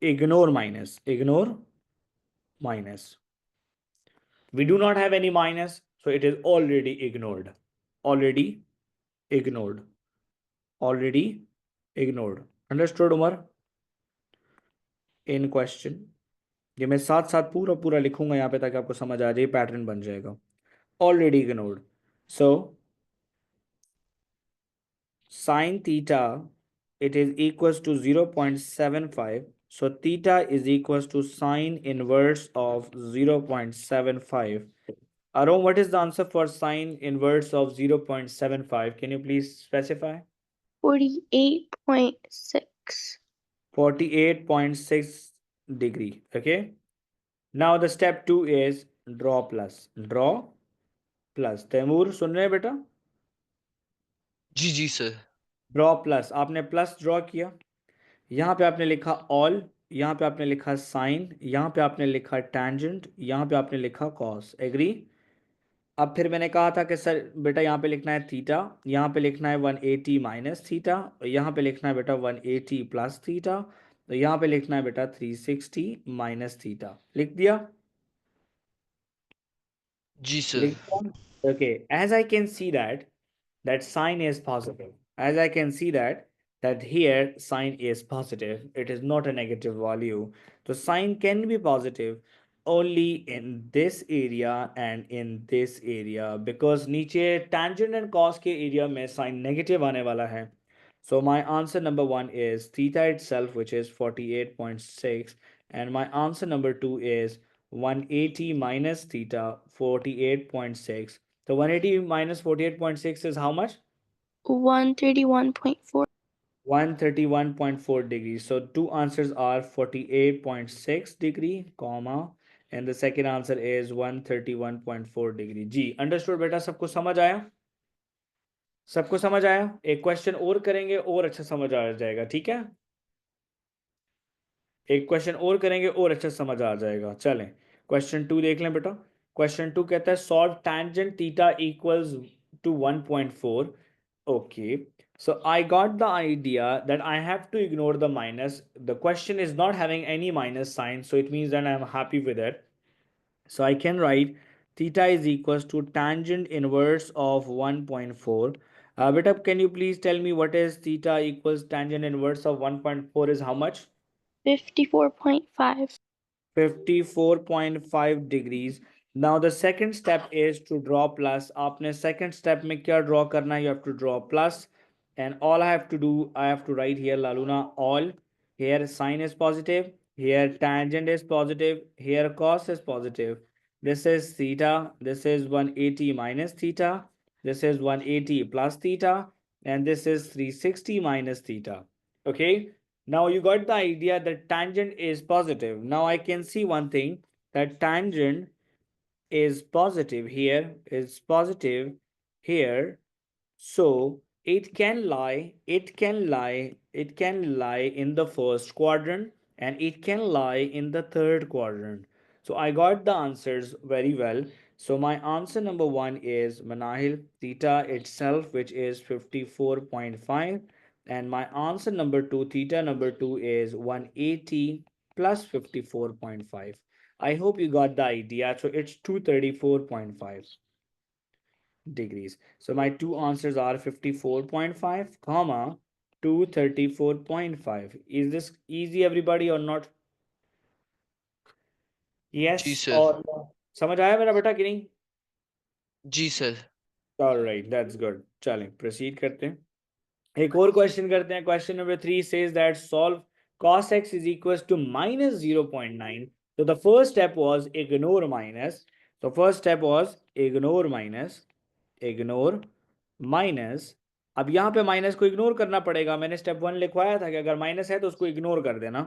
Speaker 1: Ignore minus. We do not have any minus, so it is already ignored. Already ignored. Understood, Umar? In question, ये मैं साथ साथ पूरा पूरा लिखूंगा यहाँ पे ताकि आपको समझ आ जाए, पैटर्न बन जाएगा। Already ignored, so sine theta it is equals to 0.75, so theta is equals to sine inverse of 0.75. Aron, what is the answer for sine inverse of 0.75? Can you please specify?
Speaker 3: 48.6.
Speaker 1: 48.6 degree. Okay, now the step 2 is draw plus. Taimur सुन रहे हैं बेटा?
Speaker 2: जी जी sir.
Speaker 1: Draw plus, आपने plus draw किया, यहाँ पे आपने लिखा all, यहाँ पे आपने लिखा साइन, यहाँ पे आपने लिखा टैंजेंट, यहाँ पे आपने लिखा कॉस। एग्री? अब फिर मैंने कहा था कि सर बेटा यहाँ पे लिखना है थीटा, यहाँ पे लिखना है 180 माइनस थीटा, और यहाँ पे लिखना है बेटा 180 प्लस थीटा, तो यहाँ पे लिखना है बेटा 360 माइनस थीटा। लिख दिया?
Speaker 2: जी सर।
Speaker 1: लिख दिया? Okay, as I can see that sign is positive. As I can see that here sign is positive, it is not a negative value. So sign can be positive only in this area and in this area, because नीचे tangent and cos के area में sign negative आने वाला है. So my answer number 1 is theta itself, which is 48.6, and my answer number 2 is 180 minus theta 48.6. So 180 minus 48.6 is how much?
Speaker 3: 131.4.
Speaker 1: 131.4 degrees. So two answers are 48.6 degree, comma, and the second answer is 131.4 degree. Ji, understood बेटा? सबको समझ आया? सबको समझ आया? एक question और करेंगे और अच्छा समझ आ जाएगा, ठीक है? एक क्वेश्चन और करेंगे और अच्छा समझ आ जाएगा। चलें क्वेश्चन 2 देख लें बेटा। क्वेश्चन 2 कहता है solve tangent theta equals to 1.4. Okay, so I got the idea that I have to ignore the minus. The question is not having any minus sign, so it means that I am happy with it. So I can write theta is equals to tangent inverse of 1.4. Beta, can you please tell me what is theta equals tangent inverse of 1.4 is how much?
Speaker 3: 54.5.
Speaker 1: 54.5 degrees. Now the second step is to draw plus. आपने second step में क्या draw करना है? You have to draw plus, and all I have to do, I have to write here Laluna all. Here sine is positive, here tangent is positive, here cos is positive. This is theta, this is 180 minus theta, this is 180 plus theta, and this is 360 minus theta. Okay, now you got the idea that tangent is positive. Now I can see one thing, that tangent is positive here, is positive here. So it can lie in the first quadrant, and it can lie in the third quadrant. So I got the answers very well. So my answer number one is Manahil, theta itself, which is 54.5. And my answer number two, theta number two, is 180 plus 54.5. I hope you got the idea. So it's 234.5 degrees. So my two answers are 54.5, comma 234.5. Is this easy, everybody, or not?
Speaker 2: जी
Speaker 1: Yes
Speaker 2: sir
Speaker 1: or no? समझ आया मेरा बेटा कि नहीं?
Speaker 2: जी sir
Speaker 1: All right, that's good. चलें proceed करते हैं. एक और क्वेश्चन करते हैं. Question number 3 says that solve cos x is equals to minus 0.9. So the first step was ignore minus. So first step was ignore minus. अब यहाँ पे माइनस को इग्नोर करना पड़ेगा. मैंने स्टेप 1 लिखवाया था कि अगर माइनस है तो उसको इग्नोर कर देना.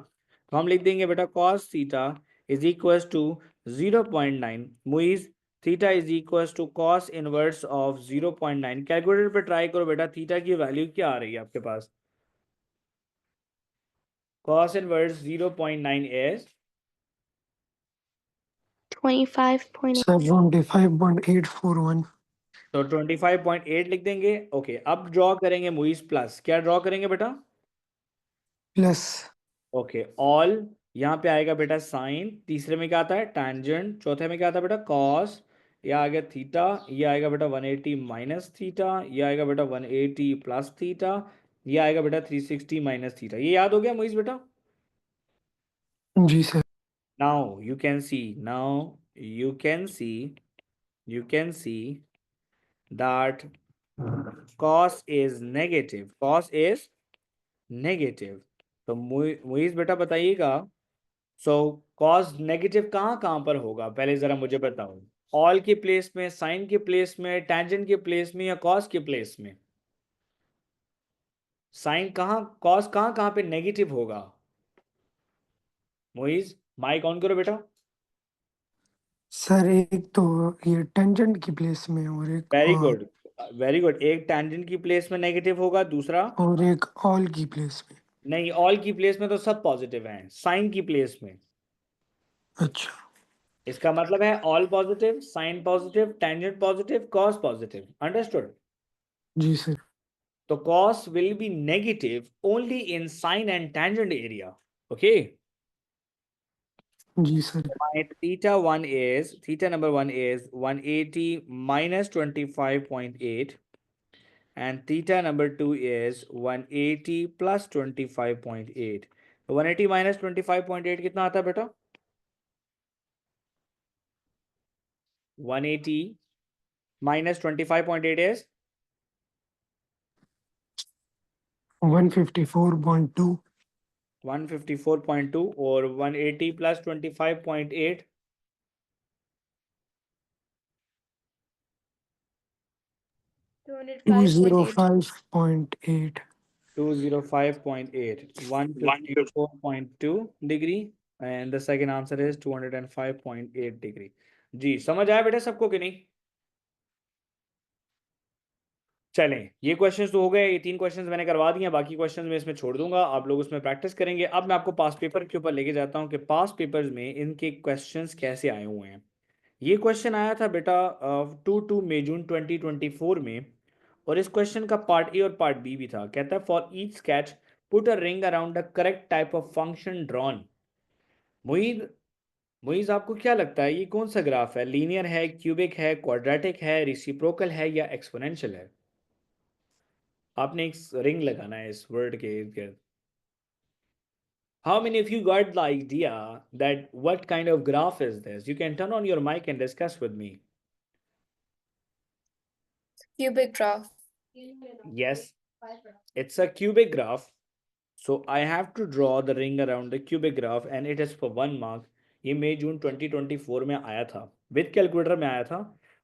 Speaker 1: तो हम लिख देंगे बेटा cos थीटा is equals to 0.9. Muiz theta is equals to cos inverse of 0.9. Calculator पे ट्राई करो बेटा, थीटा की वैल्यू क्या आ रही है आपके पास? cos inverse 0.9 is
Speaker 3: 25.8.
Speaker 4: सर 25.841
Speaker 1: तो 25.8 लिख देंगे. ओके, अब ड्रॉ करेंगे मुइज प्लस. क्या ड्रॉ करेंगे बेटा?
Speaker 4: Plus
Speaker 1: okay, all. यहाँ पे आएगा बेटा साइन. तीसरे में क्या आता है? टैंजेंट. चौथे में क्या आता है बेटा? कॉस. ये आ गया थीटा. ये आएगा बेटा 180 माइनस थीटा. ये आएगा बेटा 180 प्लस थीटा. ये आएगा बेटा 360 माइनस थीटा. ये याद हो गया मुइज बेटा?
Speaker 4: जी sir.
Speaker 1: Now you can see, that cos is negative. तो मुइज बेटा बताइएगा. सो कॉस नेगेटिव कहाँ कहाँ पर होगा? पहले जरा मुझे बताओ. ऑल के प्लेस में, साइन के प्लेस में, टेंजेंट के प्लेस में, या कॉस के प्लेस में? साइन कहाँ, कॉस कहाँ कहाँ पे नेगेटिव होगा? मोइज माइक ऑन करो बेटा.
Speaker 4: सर एक तो ये टेंजेंट की प्लेस में और एक
Speaker 1: वेरी गुड, वेरी गुड. एक टेंजेंट की प्लेस में नेगेटिव होगा, दूसरा
Speaker 4: और एक ऑल की प्लेस में.
Speaker 1: नहीं. ऑल की प्लेस में तो सब पॉजिटिव हैं. साइन की प्लेस में,
Speaker 4: अच्छा.
Speaker 1: इसका मतलब है all positive, sine positive, tangent positive, cos positive. Understood?
Speaker 4: जी sir.
Speaker 1: So cos will be negative only in sine and tangent area. Okay.
Speaker 4: जी sir.
Speaker 1: My theta number one is 180 minus 25.8, and theta number two is 180 plus 25.8. So 180 minus 25.8 कितना आता है बेटा? 180 minus 25.8 is
Speaker 4: 154.2.
Speaker 1: 154.2, और 180 plus 25.8
Speaker 4: 205.8.
Speaker 1: 205.8, 154.2 degree, and the second answer is 205.8 degree. जी समझ आया बेटा सबको कि नहीं? चलें, ये क्वेश्चंस तो हो गए. ये 3 क्वेश्चंस मैंने करवा दिए. बाकी क्वेश्चंस मैं इसमें छोड़ दूंगा, आप लोग उसमें प्रैक्टिस करेंगे. अब मैं आपको पास पेपर के ऊपर लेके जाता हूँ कि पास पेपर्स में इनके क्वेश्चंस कैसे आए हुए हैं. ये क्वेश्चन आया था बेटा 2 मई जून 2024 में, और इस क्वेश्चन का पार्ट ए और पार्ट बी भी था. कहता है for each sketch put a ring around the correct type of function drawn. Moeed Muiz आपको क्या लगता है ये कौन सा ग्राफ है? लीनियर है, क्यूबिक है, क्वाड्रेटिक है, रेसिप्रोकल है, या एक्सपोनेंशियल है? आपने एक रिंग लगाना है इस वर्ड के इर्द गिर्द. How many of you got the idea that what kind of graph is this? You can turn on your mic and discuss with me.
Speaker 5: Cubic graph.
Speaker 1: Yes, it's a cubic graph. So I have to draw the ring around the cubic graph and it is for 1 mark. ये मई जून 2024 में आया था, with calculator में आया था।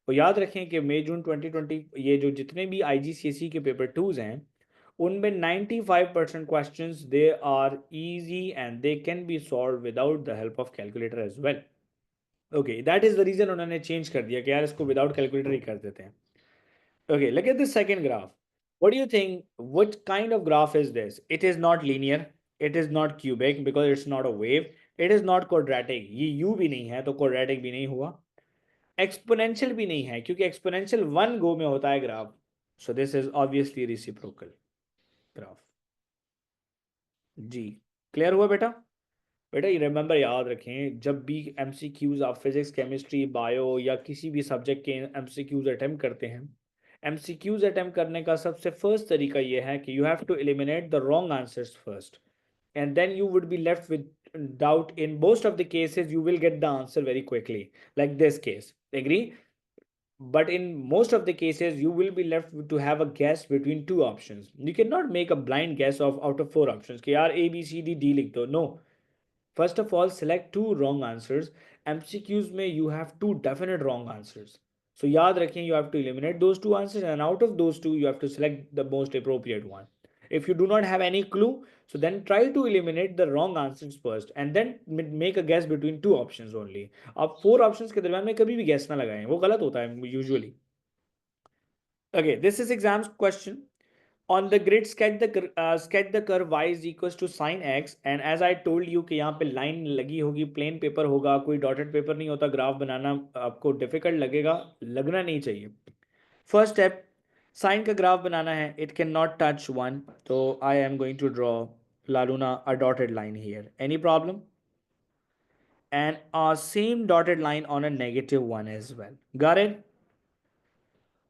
Speaker 1: और याद रखें कि मई जून 2020 ये जो जितने भी IGCSE के पेपर 2s हैं उनमें 95% questions they are easy and they can be solved without the help of calculator as well. Okay, that is the reason उन्होंने change कर दिया कि यार इसको without calculator ही कर देते हैं। Okay, look at this second graph. What do you think? What kind of graph is this? It is not linear. It is not cubic because it's not a wave. It is not quadratic. ये u भी नहीं है तो quadratic भी नहीं हुआ. Exponential भी नहीं है क्योंकि exponential one go में होता है graph. So this is obviously reciprocal graph. Ji, clear हुआ बेटा? बेटा ये रिमेंबर याद रखें, जब भी MCQs आप फिजिक्स केमिस्ट्री बायो या किसी भी सब्जेक्ट के MCQs अटेम्प्ट करते हैं, MCQs अटेम्प्ट करने का सबसे फर्स्ट तरीका ये है कि you have to eliminate the wrong answers first and then you would be left with doubt. In most of the cases you will get the answer very quickly, like this case, agree? But in most of the cases you will be left to have a guess between two options. You cannot make a blind guess of out of 4 options कि यार A B C D D लिख दो. No, first of all, select two wrong answers. MCQs में you have two definite wrong answers. So याद रखें, you have to eliminate those two answers and out of those two you have to select the most appropriate one. If you do not have any clue, so then try to eliminate the wrong answers first and then make a guess between two options only. आप 4 options के दरम्यान में कभी भी guess ना लगाएं, वो गलत होता है usually. Okay, this is exams question. On the grid, sketch the curve y is equals to sin x, and as I told you कि यहाँ पे line लगी होगी, plain paper होगा, कोई dotted paper नहीं होता, graph बनाना आपको difficult लगेगा, लगना नहीं चाहिए. First step, sin का graph बनाना है, it cannot touch 1, so I am going to draw Laluna a dotted line here. Any problem? And a same dotted line on a -1 as well. Got it?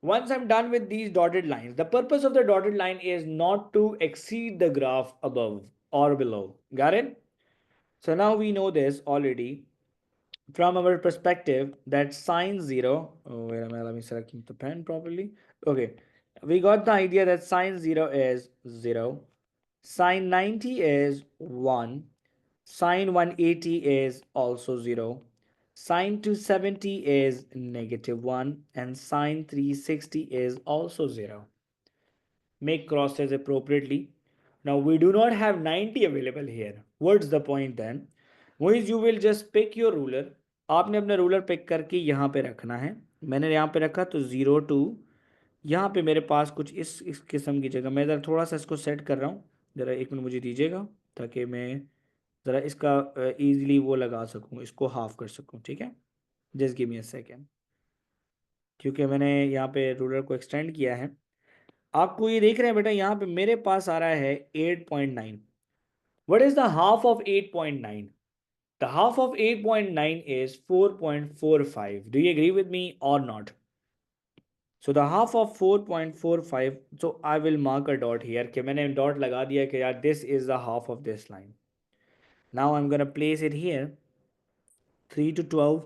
Speaker 1: Once I'm done with these dotted lines, the purpose of the dotted line is not to exceed the graph above or below. Got it? So now we know this already from our perspective that sine 0, oh, wait a minute, let me select the pen properly. Okay, we got the idea that sine 0 is 0, sine 90 is 1, sine 180 is also 0, sine 270 is -1, and sine 360 is also 0. Make crosses appropriately. Now we do not have 90 available here. What's the point then? Moise, you will just pick your ruler. आपने अपना ruler pick करके यहाँ पे रखना है. मैंने यहाँ पे रखा तो 0 2. यहाँ पे मेरे पास कुछ इस किस्म की जगह, मैं ज़रा थोड़ा सा इसको सेट कर रहा हूँ. ज़रा 1 मिनट मुझे दीजिएगा ताकि मैं ज़रा इसका ईजिली वो लगा सकूँ, इसको हाफ कर सकूँ. ठीक है, just give me a second, क्योंकि मैंने यहाँ पे रूलर को एक्सटेंड किया है. आपको ये देख रहे हैं बेटा, यहाँ पे मेरे पास आ रहा है 8.9. What is the half of 8.9? The half of 8.9 is 4.45. Do you agree with me or not? So the half of 4.45, so I will mark a dot here कि मैंने dot लगा दिया कि यार this is the half of this line. Now I'm gonna place it here. 3 to 12.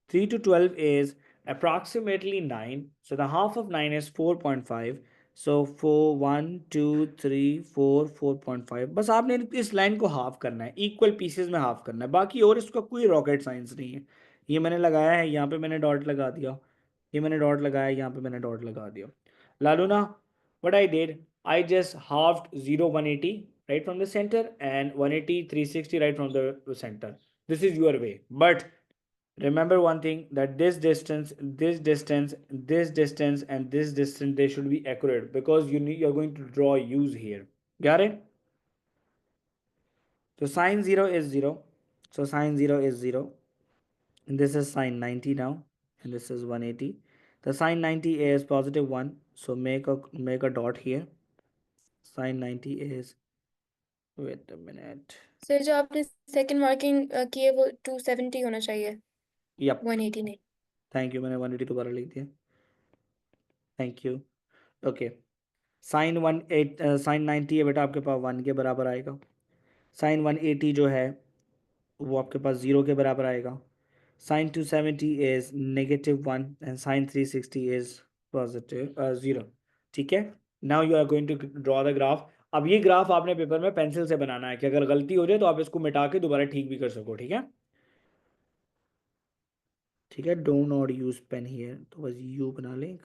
Speaker 1: 3 to 12 is approximately 9. So the half of 9 is 4.5. So 4 1 2 3 4 4.5. बस आपने इस line को हाफ करना है, इक्वल पीसेस में हाफ करना है, बाकी और इसका कोई रॉकेट साइंस नहीं है. ये मैंने लगाया है, यहाँ पे मैंने डॉट लगा दिया, ये मैंने डॉट लगाया, यहाँ पे मैंने डॉट लगा दिया. लालूना, what I did, I just halved 0 180 right from the center and 180 360 right from the center. This is your way, but remember one thing, that this distance, this distance, this distance, and this distance, they should be accurate because you're going to draw U's here. Got it? So sine 0 is 0. So sine 0 is 0. And this is sine 90 now. And this is 180. The sine 90 is +1. So make a dot here. Sine 90 is, wait a minute.
Speaker 5: Sir जो आपने second marking की है वो 270 होना चाहिए,
Speaker 1: Yep.
Speaker 5: 180 नहीं.
Speaker 1: Thank you. मैंने 180 दोबारा लिख दिया. Thank you. Okay. साइन 90 है बेटा, आपके पास 1 के बराबर आएगा. साइन 180 जो है वो आपके पास 0 के बराबर आएगा। Sine 270 is -1 and sine 360 is positive 0। ठीक है, now you are going to draw the graph. अब ये ग्राफ आपने पेपर में पेंसिल से बनाना है कि अगर गलती हो जाए तो आप इसको मिटा के दोबारा ठीक भी कर सको। ठीक है, ठीक है, don't not use pen here, तो बस यू बना लें।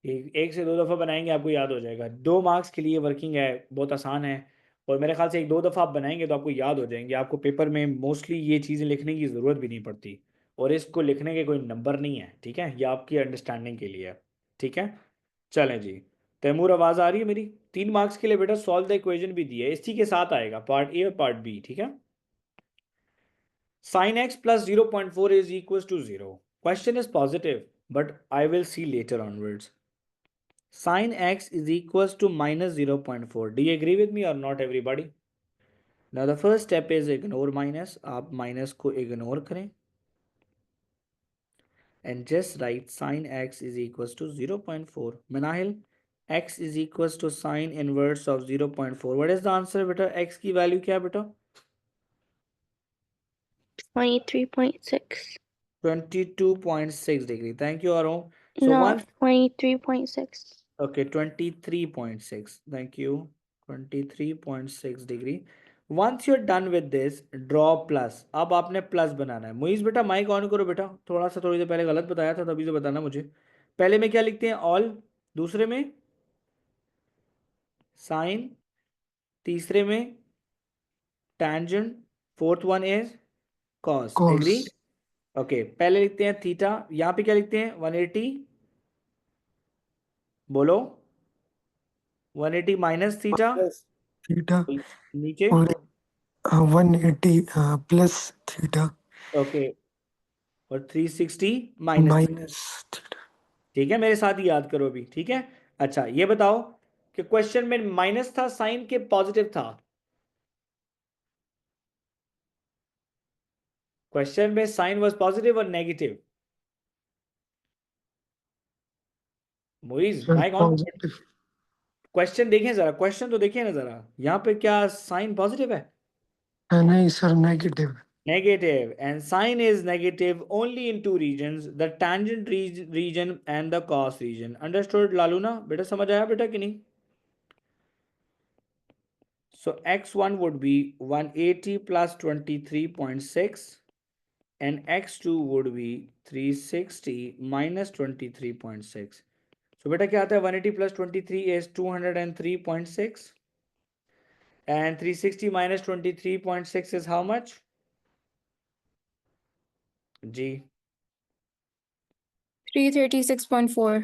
Speaker 1: एक से दो दफ़ा बनाएंगे आपको याद हो जाएगा। 2 मार्क्स के लिए वर्किंग है, बहुत आसान है, और मेरे ख्याल से एक दो दफ़ा आप बनाएंगे तो आपको याद हो जाएंगे। आपको पेपर में मोस्टली ये चीज़ें लिखने की ज़रूरत भी नहीं पड़ती, और इसको लिखने के कोई नंबर नहीं है। ठीक है, ये आपकी अंडरस्टैंडिंग के लिए है। ठीक है, चलें जी। तैमूर, आवाज़ आ रही है मेरी? 3 मार्क्स के लिए बेटा सॉल्व द इक्वेशन भी दी है, इसी के साथ आएगा पार्ट ए और पार्ट बी। ठीक है, sin x plus 0.4 is equals to 0. Question is positive, but I will see later onwards. Sin x is equals to minus 0.4. Do you agree with me or not, everybody? Now the first step is ignore minus. आप minus को ignore करें and just write sin x is equals to 0.4. Manahil, x is equals to sin inverse of 0.4. What is the answer बेटा? x की value क्या है बेटा?
Speaker 3: 23.6.
Speaker 1: 22.6 degree. Thank you, Aaron. So
Speaker 3: No,
Speaker 1: once
Speaker 3: 23.6.
Speaker 1: okay, 23.6. Thank you. 23.6 degree. Once you're done with this, draw plus. अब आपने plus बनाना है। मुइज बेटा mic on करो बेटा, थोड़ा सा थोड़ी देर पहले गलत बताया था, तभी से बताना मुझे। पहले में क्या लिखते हैं? ऑल। दूसरे में साइन। तीसरे में tangent. Fourth one is cos.
Speaker 4: cos
Speaker 1: agree? Okay, पहले लिखते हैं थीटा। यहाँ पे क्या लिखते हैं? 180। बोलो, 180 माइनस थीटा।
Speaker 4: थीटा
Speaker 1: नीचे
Speaker 4: और 180 प्लस थीटा
Speaker 1: ओके, और 360 माइनस थीटा।
Speaker 4: Minus theta.
Speaker 1: ठीक है, मेरे साथ ही याद करो अभी। ठीक है, अच्छा ये बताओ कि क्वेश्चन में माइनस था साइन के पॉजिटिव था? क्वेश्चन में साइन वाज पॉजिटिव और negative? Muiz
Speaker 4: sir
Speaker 1: mike on.
Speaker 4: Positive
Speaker 1: question देखें जरा, क्वेश्चन तो देखें ना जरा, यहाँ पे क्या साइन पॉजिटिव है?
Speaker 4: नहीं sir negative.
Speaker 1: Negative, and sine is negative only in two regions, the tangent region and the cos region. Understood लालूना? बेटा समझ आया बेटा कि नहीं? So x1 would be 180 plus 23.6 and x2 would be 360 minus 23.6. So बेटा क्या आता है? 180 plus 23 is 203.6 and 360 minus 23.6 is how much? जी
Speaker 5: 336.4.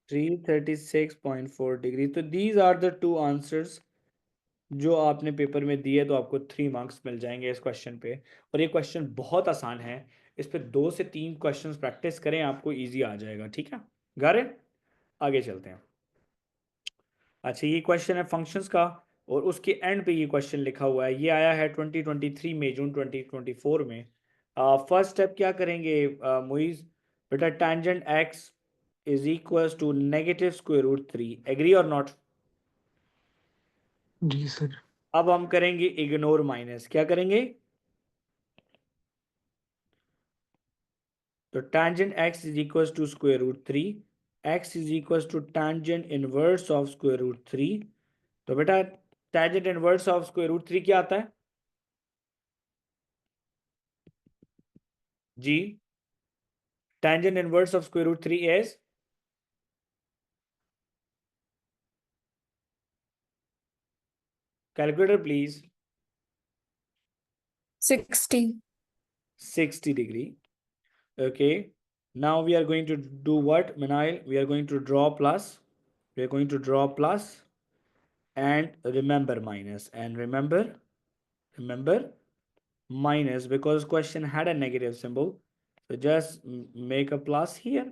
Speaker 1: 336.4 डिग्री। तो these are the two answers जो आपने पेपर में दिए, तो आपको 3 मार्क्स मिल जाएंगे इस क्वेश्चन पे। और ये क्वेश्चन बहुत आसान है, इस पे 2 से 3 क्वेश्चंस प्रैक्टिस करें, आपको इजी आ जाएगा। ठीक है, गारे आगे चलते हैं। अच्छा, ये क्वेश्चन है फंक्शंस का, और उसके एंड पे ये क्वेश्चन लिखा हुआ है। ये आया है 2023 में, जून 2024 में। फर्स्ट स्टेप क्या करेंगे मुइज बेटा? Tangent x is equals to negative square root 3। Agree और नॉट?
Speaker 4: जी सर।
Speaker 1: अब हम करेंगे इग्नोर माइनस। क्या करेंगे? तो tangent x is equals to square root 3, x is equals to tangent inverse of square root 3। तो बेटा tangent inverse of square root 3 क्या आता है जी? tangent inverse of square root 3 is calculator please।
Speaker 5: 60.
Speaker 1: 60 degree। okay, now we are going to do what, Manail? We are going to draw plus. We are going to draw plus and remember minus, and remember minus, because question had a negative symbol. So just make a plus here.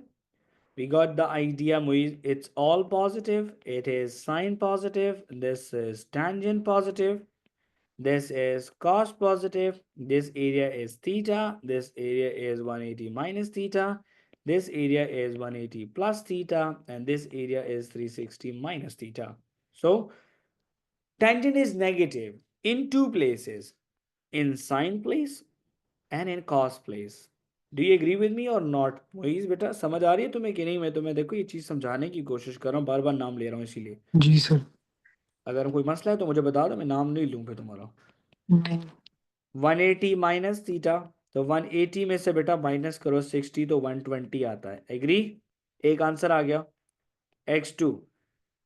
Speaker 1: We got the idea, Muiz. It's all positive. It is sine positive. This is tangent positive. This is cos positive. This area is theta. This area is 180 minus theta. This area is 180 plus theta, and this area is 360 minus theta. So tangent is negative in two places, in sine place and in cos place. Do you agree with me or not? Moiz बेटा समझ आ रही है तुम्हें कि नहीं? मैं तुम्हें देखो ये चीज समझाने की कोशिश कर रहा हूँ, बार बार नाम ले रहा हूँ इसीलिए।
Speaker 4: जी सर।
Speaker 1: अगर कोई मसला है तो मुझे बता दो, मैं नाम नहीं लूँ फिर तुम्हारा।
Speaker 4: नहीं।
Speaker 1: 180 माइनस थीटा, तो 180 में से बेटा माइनस करो 60 तो 120 आता है। एग्री? एक आंसर आ गया। x2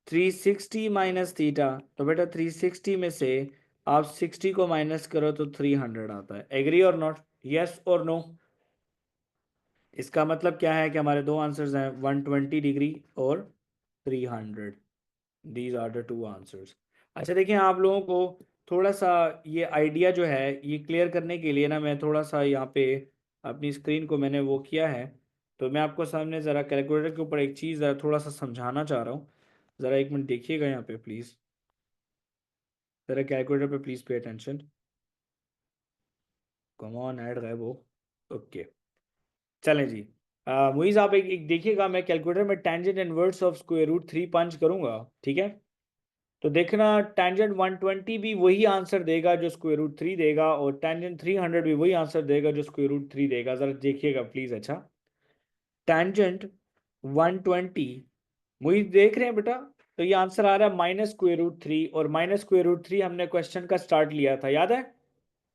Speaker 1: 360 माइनस थीटा, तो बेटा 360 में से आप 60 को माइनस करो तो 300 आता है। एग्री और नॉट? यस और नो? इसका मतलब क्या है कि हमारे दो आंसर्स हैं, 120 डिग्री और 300। These are the two answers. अच्छा देखिए, आप लोगों को थोड़ा सा ये आइडिया जो है ये क्लियर करने के लिए ना, मैं थोड़ा सा यहाँ पे अपनी स्क्रीन को मैंने वो किया है, तो मैं आपको सामने ज़रा कैलकुलेटर के ऊपर एक चीज़ ज़रा थोड़ा सा समझाना चाह रहा हूँ। ज़रा एक मिनट देखिएगा यहाँ पे प्लीज़, ज़रा कैलकुलेटर पे please pay attention. Come on, add गायब हो। ओके चलें जी। मुइज़ आप एक देखिएगा, मैं कैलकुलेटर में tangent inverse of square root 3 punch करूँगा, ठीक है? तो देखना टेंजेंट 120 भी वही आंसर देगा जो स्क्वायर रूट 3 देगा, और टेंजेंट 300 भी वही आंसर देगा जो स्क्वायर रूट 3 देगा। ज़रा देखिएगा प्लीज़। अच्छा, टेंजेंट 120 मुझे देख रहे हैं बेटा, तो ये आंसर आ रहा है माइनस स्क्वायर रूट 3, और माइनस स्क्वायर रूट 3 हमने क्वेश्चन का स्टार्ट लिया था, याद है?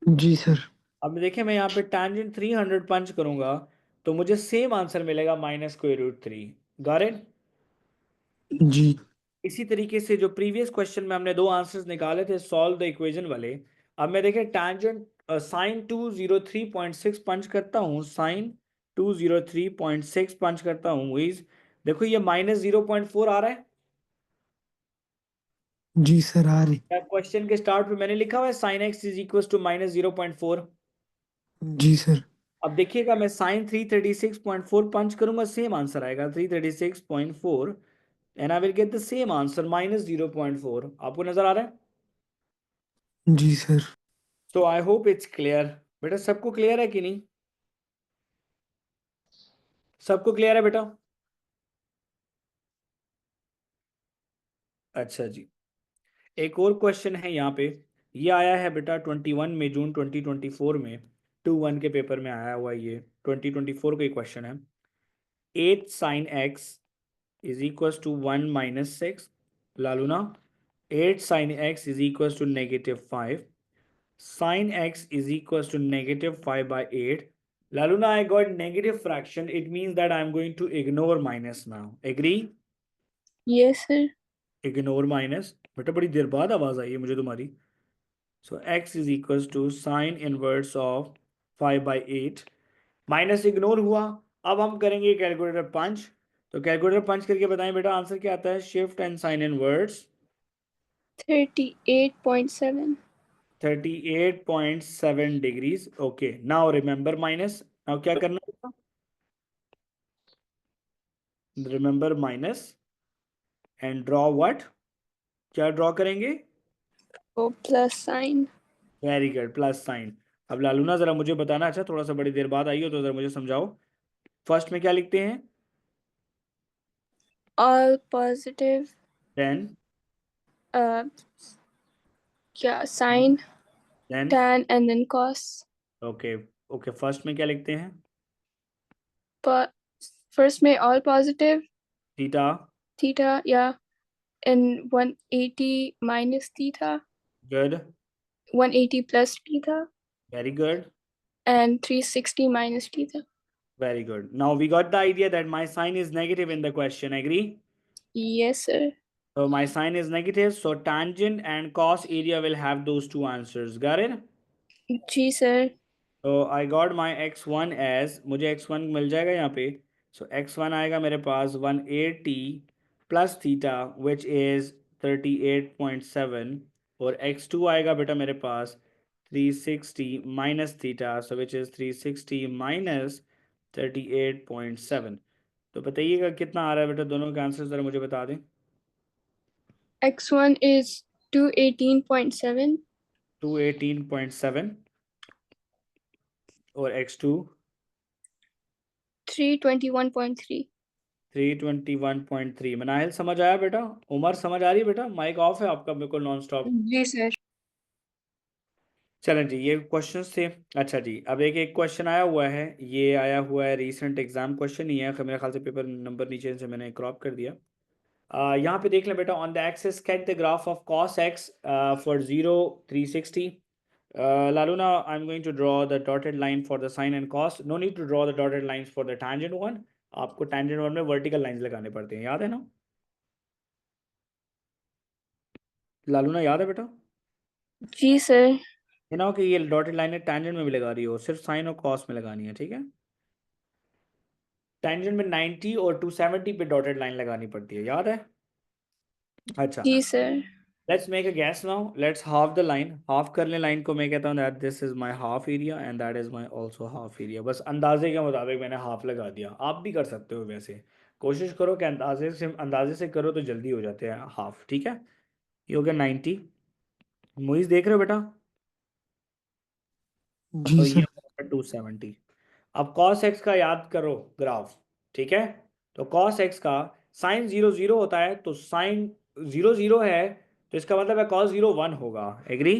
Speaker 4: जी सर।
Speaker 1: अब देखिए, मैं यहाँ पे टेंजेंट 300 पंच करूंगा तो मुझे सेम आंसर मिलेगा minus square root 3। Got it?
Speaker 4: जी।
Speaker 1: इसी तरीके से जो प्रीवियस क्वेश्चन में हमने दो आंसर्स निकाले थे सॉल्व द इक्वेशन वाले, अब मैं देखें टेंजेंट साइन 203.6 पंच करता हूँ, साइन 203.6 पंच करता हूँ। इज देखो ये माइनस 0.4 आ रहा है।
Speaker 4: जी सर आ रही।
Speaker 1: क्वेश्चन के स्टार्ट में मैंने लिखा हुआ है sine x is equal to minus 0.4।
Speaker 4: जी सर।
Speaker 1: अब देखिएगा, मैं साइन 336.4 पंच करूंगा, सेम आंसर आएगा 336.4, and I will get the same answer minus 0.4। आपको नजर आ रहा है?
Speaker 4: जी सर।
Speaker 1: तो आई होप इट्स क्लियर। बेटा सबको क्लियर है कि नहीं? सबको क्लियर है बेटा? अच्छा जी, एक और क्वेश्चन है यहाँ पे, ये आया है बेटा 21 में जून 2024 में, 2-1 के पेपर में आया हुआ ये 2024 का क्वेश्चन है। 8 sine x is equal to 1 minus 6। लालूना, 8 sine x is equal to -5, sin x is equals to -5/8. Laluna, I got negative fraction. It means that I'm going to ignore minus now. Agree?
Speaker 3: Yes, sir.
Speaker 1: Ignore minus. बेटा बड़ी देर बाद आवाज आई है मुझे तुम्हारी। So x is equals to sin inverse of 5/8. Minus ignore हुआ। अब हम करेंगे कैलकुलेटर पंच। तो कैलकुलेटर पंच करके बताएं बेटा आंसर क्या आता है। Shift and sine inverse
Speaker 3: 38.7.
Speaker 1: 38.7 degrees. Okay, now remember minus. Now क्या करना है? Remember minus and draw what? क्या ड्रॉ करेंगे?
Speaker 3: Oh, plus sign.
Speaker 1: Very good, plus sign. अब लालूना जरा मुझे बताना, अच्छा थोड़ा सा बड़ी देर बाद आई हो तो जरा मुझे समझाओ, फर्स्ट में क्या लिखते हैं?
Speaker 3: All positive.
Speaker 1: Then?
Speaker 3: Uh, yeah, sine,
Speaker 1: then?
Speaker 3: tan, and then cos.
Speaker 1: Okay okay, first में क्या लिखते हैं?
Speaker 3: But first, may all positive
Speaker 1: थीटा।
Speaker 3: theta, yeah, and 180 minus theta,
Speaker 1: good,
Speaker 3: 180 plus theta,
Speaker 1: very good,
Speaker 3: and 360 minus theta.
Speaker 1: Very good. Now we got the idea that my sine is negative in the question. Agree?
Speaker 3: Yes, sir.
Speaker 1: So my sign is negative, so tangent and cos area will have those two answers. Got it?
Speaker 3: G, sir.
Speaker 1: So I got my x1 as, मुझे x1 मिल जाएगा यहाँ पे। So x1 आएगा मेरे पास 180 plus theta which is 38.7, और x2 आएगा बेटा मेरे पास 360 minus theta, so which is 360 minus 38.7। तो बताइएगा कितना आ रहा है बेटा, दोनों के आंसर ज़रा मुझे बता दें।
Speaker 3: X1 is 218.7.
Speaker 1: 218.7 और x2
Speaker 3: 321.3.
Speaker 1: 321.3। मनाहिल समझ आया बेटा? उमर समझ आ रही है बेटा? माइक ऑफ है आपका बिल्कुल नॉन स्टॉप।
Speaker 3: जी सर।
Speaker 1: चलें जी, ये क्वेश्चंस थे। अच्छा जी, अब एक क्वेश्चन आया हुआ है, ये आया हुआ है रीसेंट एग्जाम क्वेश्चन ही है, मेरे ख्याल से पेपर नंबर नीचे से मैंने क्रॉप कर दिया। यहाँ पे देख लें बेटा, on the axis sketch the graph of cos x for 0 360। Laluna, I'm going to draw the dotted line for the sine and cos. No need to draw the dotted lines for the tangent one. आपको tangent one में vertical lines लगाने पड़ते हैं, याद है ना? लालूना याद है बेटा?
Speaker 3: जी सर।
Speaker 1: ये ना हो कि ये डॉटेड लाइन tangent में भी लगा रही हो, सिर्फ साइन और cos में लगानी है, ठीक है? टेंजेंट में 90 और 270 पे डॉटेड लाइन लगानी पड़ती है, याद है? अच्छा,
Speaker 3: जी sir.
Speaker 1: Let's make a guess now, let's half the line. Half कर ले लाइन को, मैं कहता हूँ that this is my half area and that is my also half area. बस अंदाजे के मुताबिक मैंने हाफ लगा दिया, आप भी कर सकते हो वैसे। कोशिश करो कि अंदाजे से करो तो जल्दी हो जाते हैं हाफ, ठीक है? ये हो गया 90। मुइज देख रहे हो बेटा?
Speaker 4: जी
Speaker 1: और ये
Speaker 4: सर।
Speaker 1: हो गया 270। अब cos x का याद करो ग्राफ, ठीक है? तो cos x का साइन 0 0 होता है, तो साइन 0 0 है, तो इसका मतलब है cos 0 1 होगा। एग्री?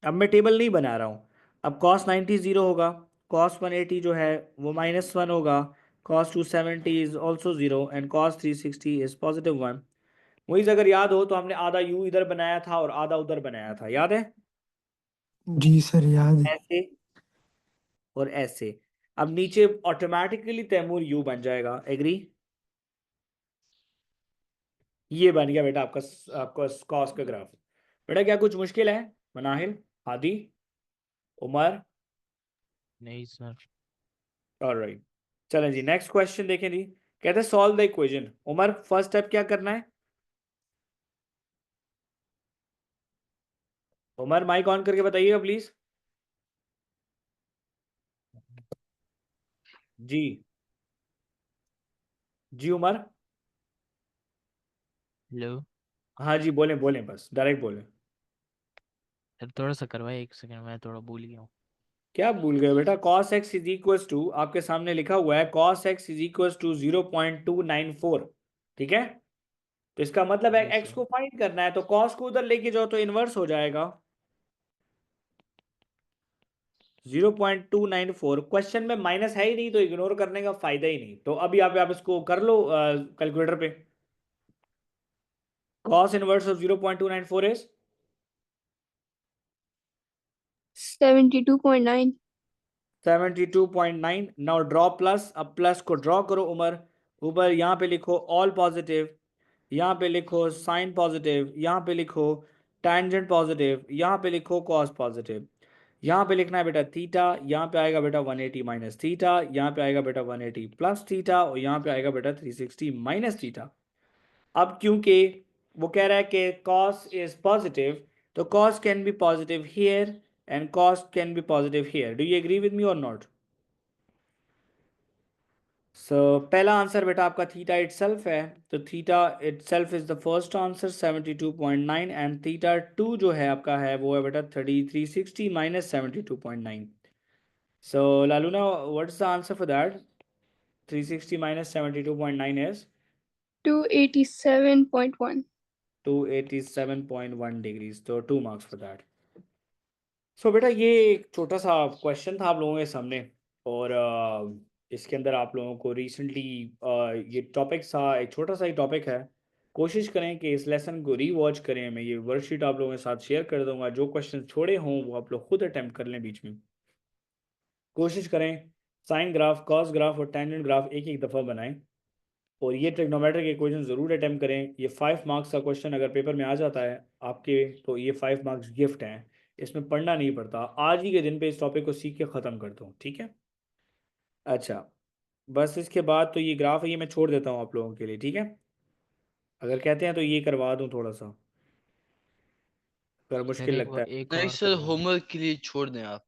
Speaker 1: अब मैं टेबल नहीं बना रहा हूँ। अब cos 90 0 होगा, cos 180 जो है वो -1 होगा, cos 270 is also 0 and cos 360 is +1। वही अगर याद हो तो हमने आधा u इधर बनाया था और आधा उधर बनाया था, याद है?
Speaker 4: जी सर याद है।
Speaker 1: ऐसे और ऐसे। अब नीचे ऑटोमेटिकली तैमूर u बन जाएगा। एग्री? ये बन गया बेटा आपका कॉस का ग्राफ। बेटा क्या कुछ मुश्किल है? मनाहिल, हादी, उमर?
Speaker 6: नहीं सर।
Speaker 1: ऑलराइट, चलें जी, नेक्स्ट क्वेश्चन देखें जी। कहते हैं solve the equation. Umar, first step क्या करना है? उमर माइक ऑन करके बताइएगा प्लीज। जी जी उमर।
Speaker 6: हेलो
Speaker 1: हाँ जी, बोलें बोलें, बस डायरेक्ट बोलें।
Speaker 6: सर, थोड़ा सा करवाए, एक सेकंड, मैं थोड़ा भूल गया हूँ।
Speaker 1: क्या भूल गए बेटा? cos x is equal to, आपके सामने लिखा हुआ है cos x is equal to 0.294, ठीक है? तो इसका मतलब है
Speaker 6: यस
Speaker 1: x
Speaker 6: सर।
Speaker 1: को फाइंड करना है, तो cos को उधर लेके जाओ तो इनवर्स हो जाएगा 0.294। क्वेश्चन में माइनस है ही नहीं तो इग्नोर करने का फायदा ही नहीं। तो अभी आप इसको कर लो कैलकुलेटर पे। cos inverse of 0.294 is
Speaker 3: 72.9.
Speaker 1: 72.9। Now draw plus, अब प्लस को ड्रॉ करो उमर। ऊपर यहाँ पे लिखो ऑल पॉजिटिव, यहाँ पे लिखो साइन पॉजिटिव, यहाँ पे लिखो टैंजेंट पॉजिटिव, यहाँ पे लिखो कॉस पॉजिटिव। यहाँ पे लिखना है बेटा थीटा, यहाँ पे आएगा बेटा 180 माइनस थीटा, यहाँ पे आएगा बेटा 180 प्लस थीटा, और यहाँ पे आएगा बेटा 360 माइनस थीटा। अब क्योंकि वो कह रहा है कि cos इज पॉजिटिव, तो cos can be positive here and cos can be positive here. Do you agree with me और नॉट? सो पहला आंसर बेटा आपका थीटा इटसेल्फ है, तो theta itself is the first answer 72.9, and theta 2 जो है आपका है वो है बेटा 3360 minus 72.9। So Laluna, what's the answer for that? 360 minus 72.9 is
Speaker 3: 287.1.
Speaker 1: 287.1 degrees, तो 2 marks for that। सो बेटा ये एक छोटा सा क्वेश्चन था आप लोगों के सामने, और इसके अंदर आप लोगों को रिसेंटली ये टॉपिक सा एक छोटा सा ही टॉपिक है। कोशिश करें कि इस लेसन को री-वॉच करें। मैं ये वर्कशीट आप लोगों के साथ शेयर कर दूंगा, जो क्वेश्चन छोड़े हों वो आप लोग खुद अटैम्प्ट कर लें बीच में। कोशिश करें साइन ग्राफ, कॉस ग्राफ और टेंजेंट ग्राफ एक एक दफ़ा बनाएं, और ये ट्रिग्नोमेट्रिक इक्वेशन ज़रूर अटैम्प्ट करें। ये 5 मार्क्स का क्वेश्चन अगर पेपर में आ जाता है आपके, तो ये 5 मार्क्स गिफ्ट हैं, इसमें पढ़ना नहीं पड़ता। आज ही के दिन पे इस टॉपिक को सीख के ख़त्म कर दो, ठीक है? अच्छा, बस इसके बाद तो ये ग्राफ है, ये मैं छोड़ देता हूँ आप लोगों के लिए, ठीक है? अगर कहते हैं तो ये करवा दूँ थोड़ा सा, अगर
Speaker 6: सर
Speaker 1: मुश्किल लगता है।
Speaker 6: एक
Speaker 2: नहीं
Speaker 6: और
Speaker 2: सर,
Speaker 6: करवा दें।
Speaker 2: होमवर्क के लिए छोड़ दें आप।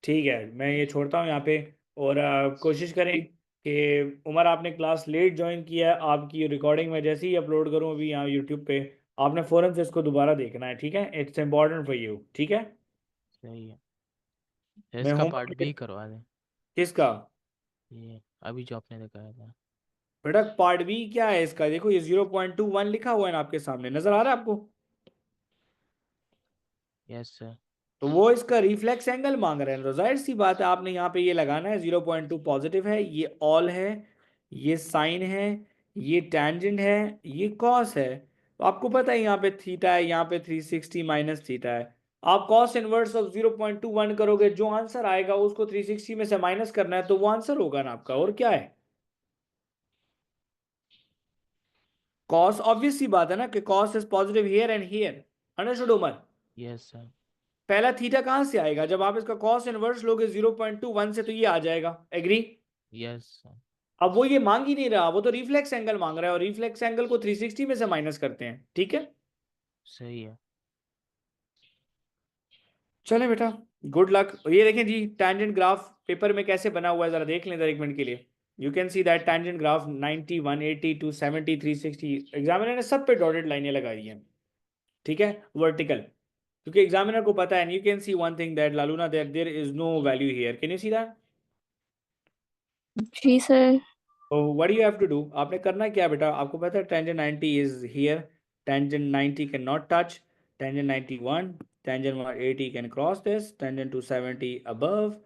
Speaker 1: ठीक है, मैं ये छोड़ता हूँ यहाँ पे। और कोशिश करें कि उमर, आपने क्लास लेट ज्वाइन किया है, आपकी रिकॉर्डिंग में जैसे ही अपलोड करूँ अभी यहाँ यूट्यूब पे, आपने फ़ौरन से इसको दोबारा देखना है, ठीक है? इट्स इम्पॉर्टेंट फॉर यू, ठीक है?
Speaker 6: सही है सर,
Speaker 1: मैं
Speaker 6: इसका पार्ट
Speaker 1: होमवर्क
Speaker 6: भी करवा दें।
Speaker 1: किसका?
Speaker 6: ये अभी जो आपने दिखाया था।
Speaker 1: बेटा पार्ट बी क्या है इसका, देखो ये 0.21 लिखा हुआ है ना आपके सामने, नजर आ रहा है आपको?
Speaker 6: Yes sir.
Speaker 1: तो वो इसका रिफ्लेक्स एंगल मांग रहे हैं, तो जाहिर सी बात है आपने यहाँ पे ये लगाना है 0.2 पॉजिटिव है, ये ऑल है, ये साइन है, ये टेंजेंट है, ये कॉस है। तो आपको पता है यहाँ पे थीटा है, यहाँ पे 360 माइनस थीटा है। आप कॉस इनवर्स ऑफ 0.21 करोगे, जो आंसर आएगा उसको 360 में से माइनस करना है, तो वो आंसर होगा ना आपका, और क्या है। कॉस ऑब्वियस सी बात है ना कि cos is positive here and here, understood Umar?
Speaker 6: Yes sir.
Speaker 1: पहला थीटा कहां से आएगा, जब आप इसका कॉस इनवर्स लोगे 0.21 से, तो ये आ जाएगा, एग्री?
Speaker 6: Yes sir.
Speaker 1: अब वो ये मांग ही नहीं रहा, वो तो रिफ्लेक्स एंगल मांग रहा है, और रिफ्लेक्स एंगल को 360 में से माइनस करते हैं, ठीक है?
Speaker 6: सही है।
Speaker 1: चले बेटा, गुड लक। ये देखें जी टैंजेंट ग्राफ पेपर में कैसे बना हुआ है, जरा देख लें इधर एक मिनट के लिए। You can see that tangent graph 90, 180, 270, 360, examiner ने सब पे डॉटेड लाइनें लगाई हैं, ठीक है, वर्टिकल, क्योंकि एग्जामिनर को पता है। And you can see one thing that Laluna, that there is no value here, can you see that?
Speaker 3: जी सर।
Speaker 1: तो what you have to do, आपने करना क्या बेटा, आपको पता है tangent 90 is here, tangent 90 can not touch, tangent 91, tangent 180 can cross this, tangent 270 above,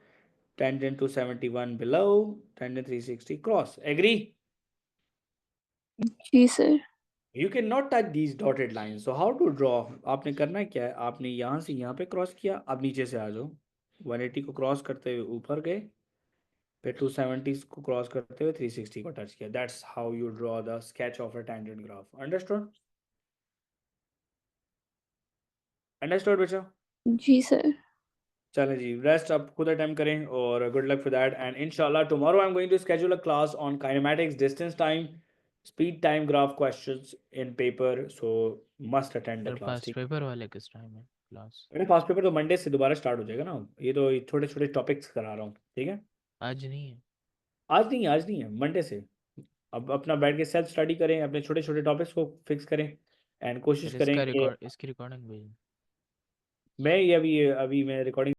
Speaker 1: tangent 271 below, tangent 360 cross, agree?
Speaker 3: जी sir.
Speaker 1: You cannot touch these dotted lines, so how to draw? आपने करना क्या है, आपने यहाँ से यहाँ पे क्रॉस किया, अब नीचे से आ जाओ, 180 को क्रॉस करते हुए ऊपर गए, फिर 270 को क्रॉस करते हुए 360 को टच किया। That's how you draw the sketch of a tangent graph, understood? Understood बच्चा?
Speaker 3: जी सर।
Speaker 1: चलें जी, रेस्ट आप खुद अटेम्प्ट करें, और good luck for that. And इंशाल्लाह tomorrow I am going to schedule a class on kinematics, distance time, speed time graph questions in paper, so must attend the
Speaker 6: sir
Speaker 1: class,
Speaker 6: past
Speaker 1: ठीक?
Speaker 6: Paper वाले किस time है class?
Speaker 1: मेरे पास paper तो Monday से दोबारा start हो जाएगा ना, ये तो छोटे छोटे टॉपिक्स करा रहा हूँ, ठीक है?
Speaker 6: आज नहीं है?
Speaker 1: आज नहीं है, मंडे से। अब अपना बैठ के सेल्फ स्टडी करें, अपने छोटे छोटे टॉपिक्स को फिक्स करें, एंड कोशिश
Speaker 6: सर
Speaker 1: करें कि
Speaker 6: इसकी रिकॉर्डिंग भेजना।
Speaker 1: मैं ये अभी मैं रिकॉर्डिंग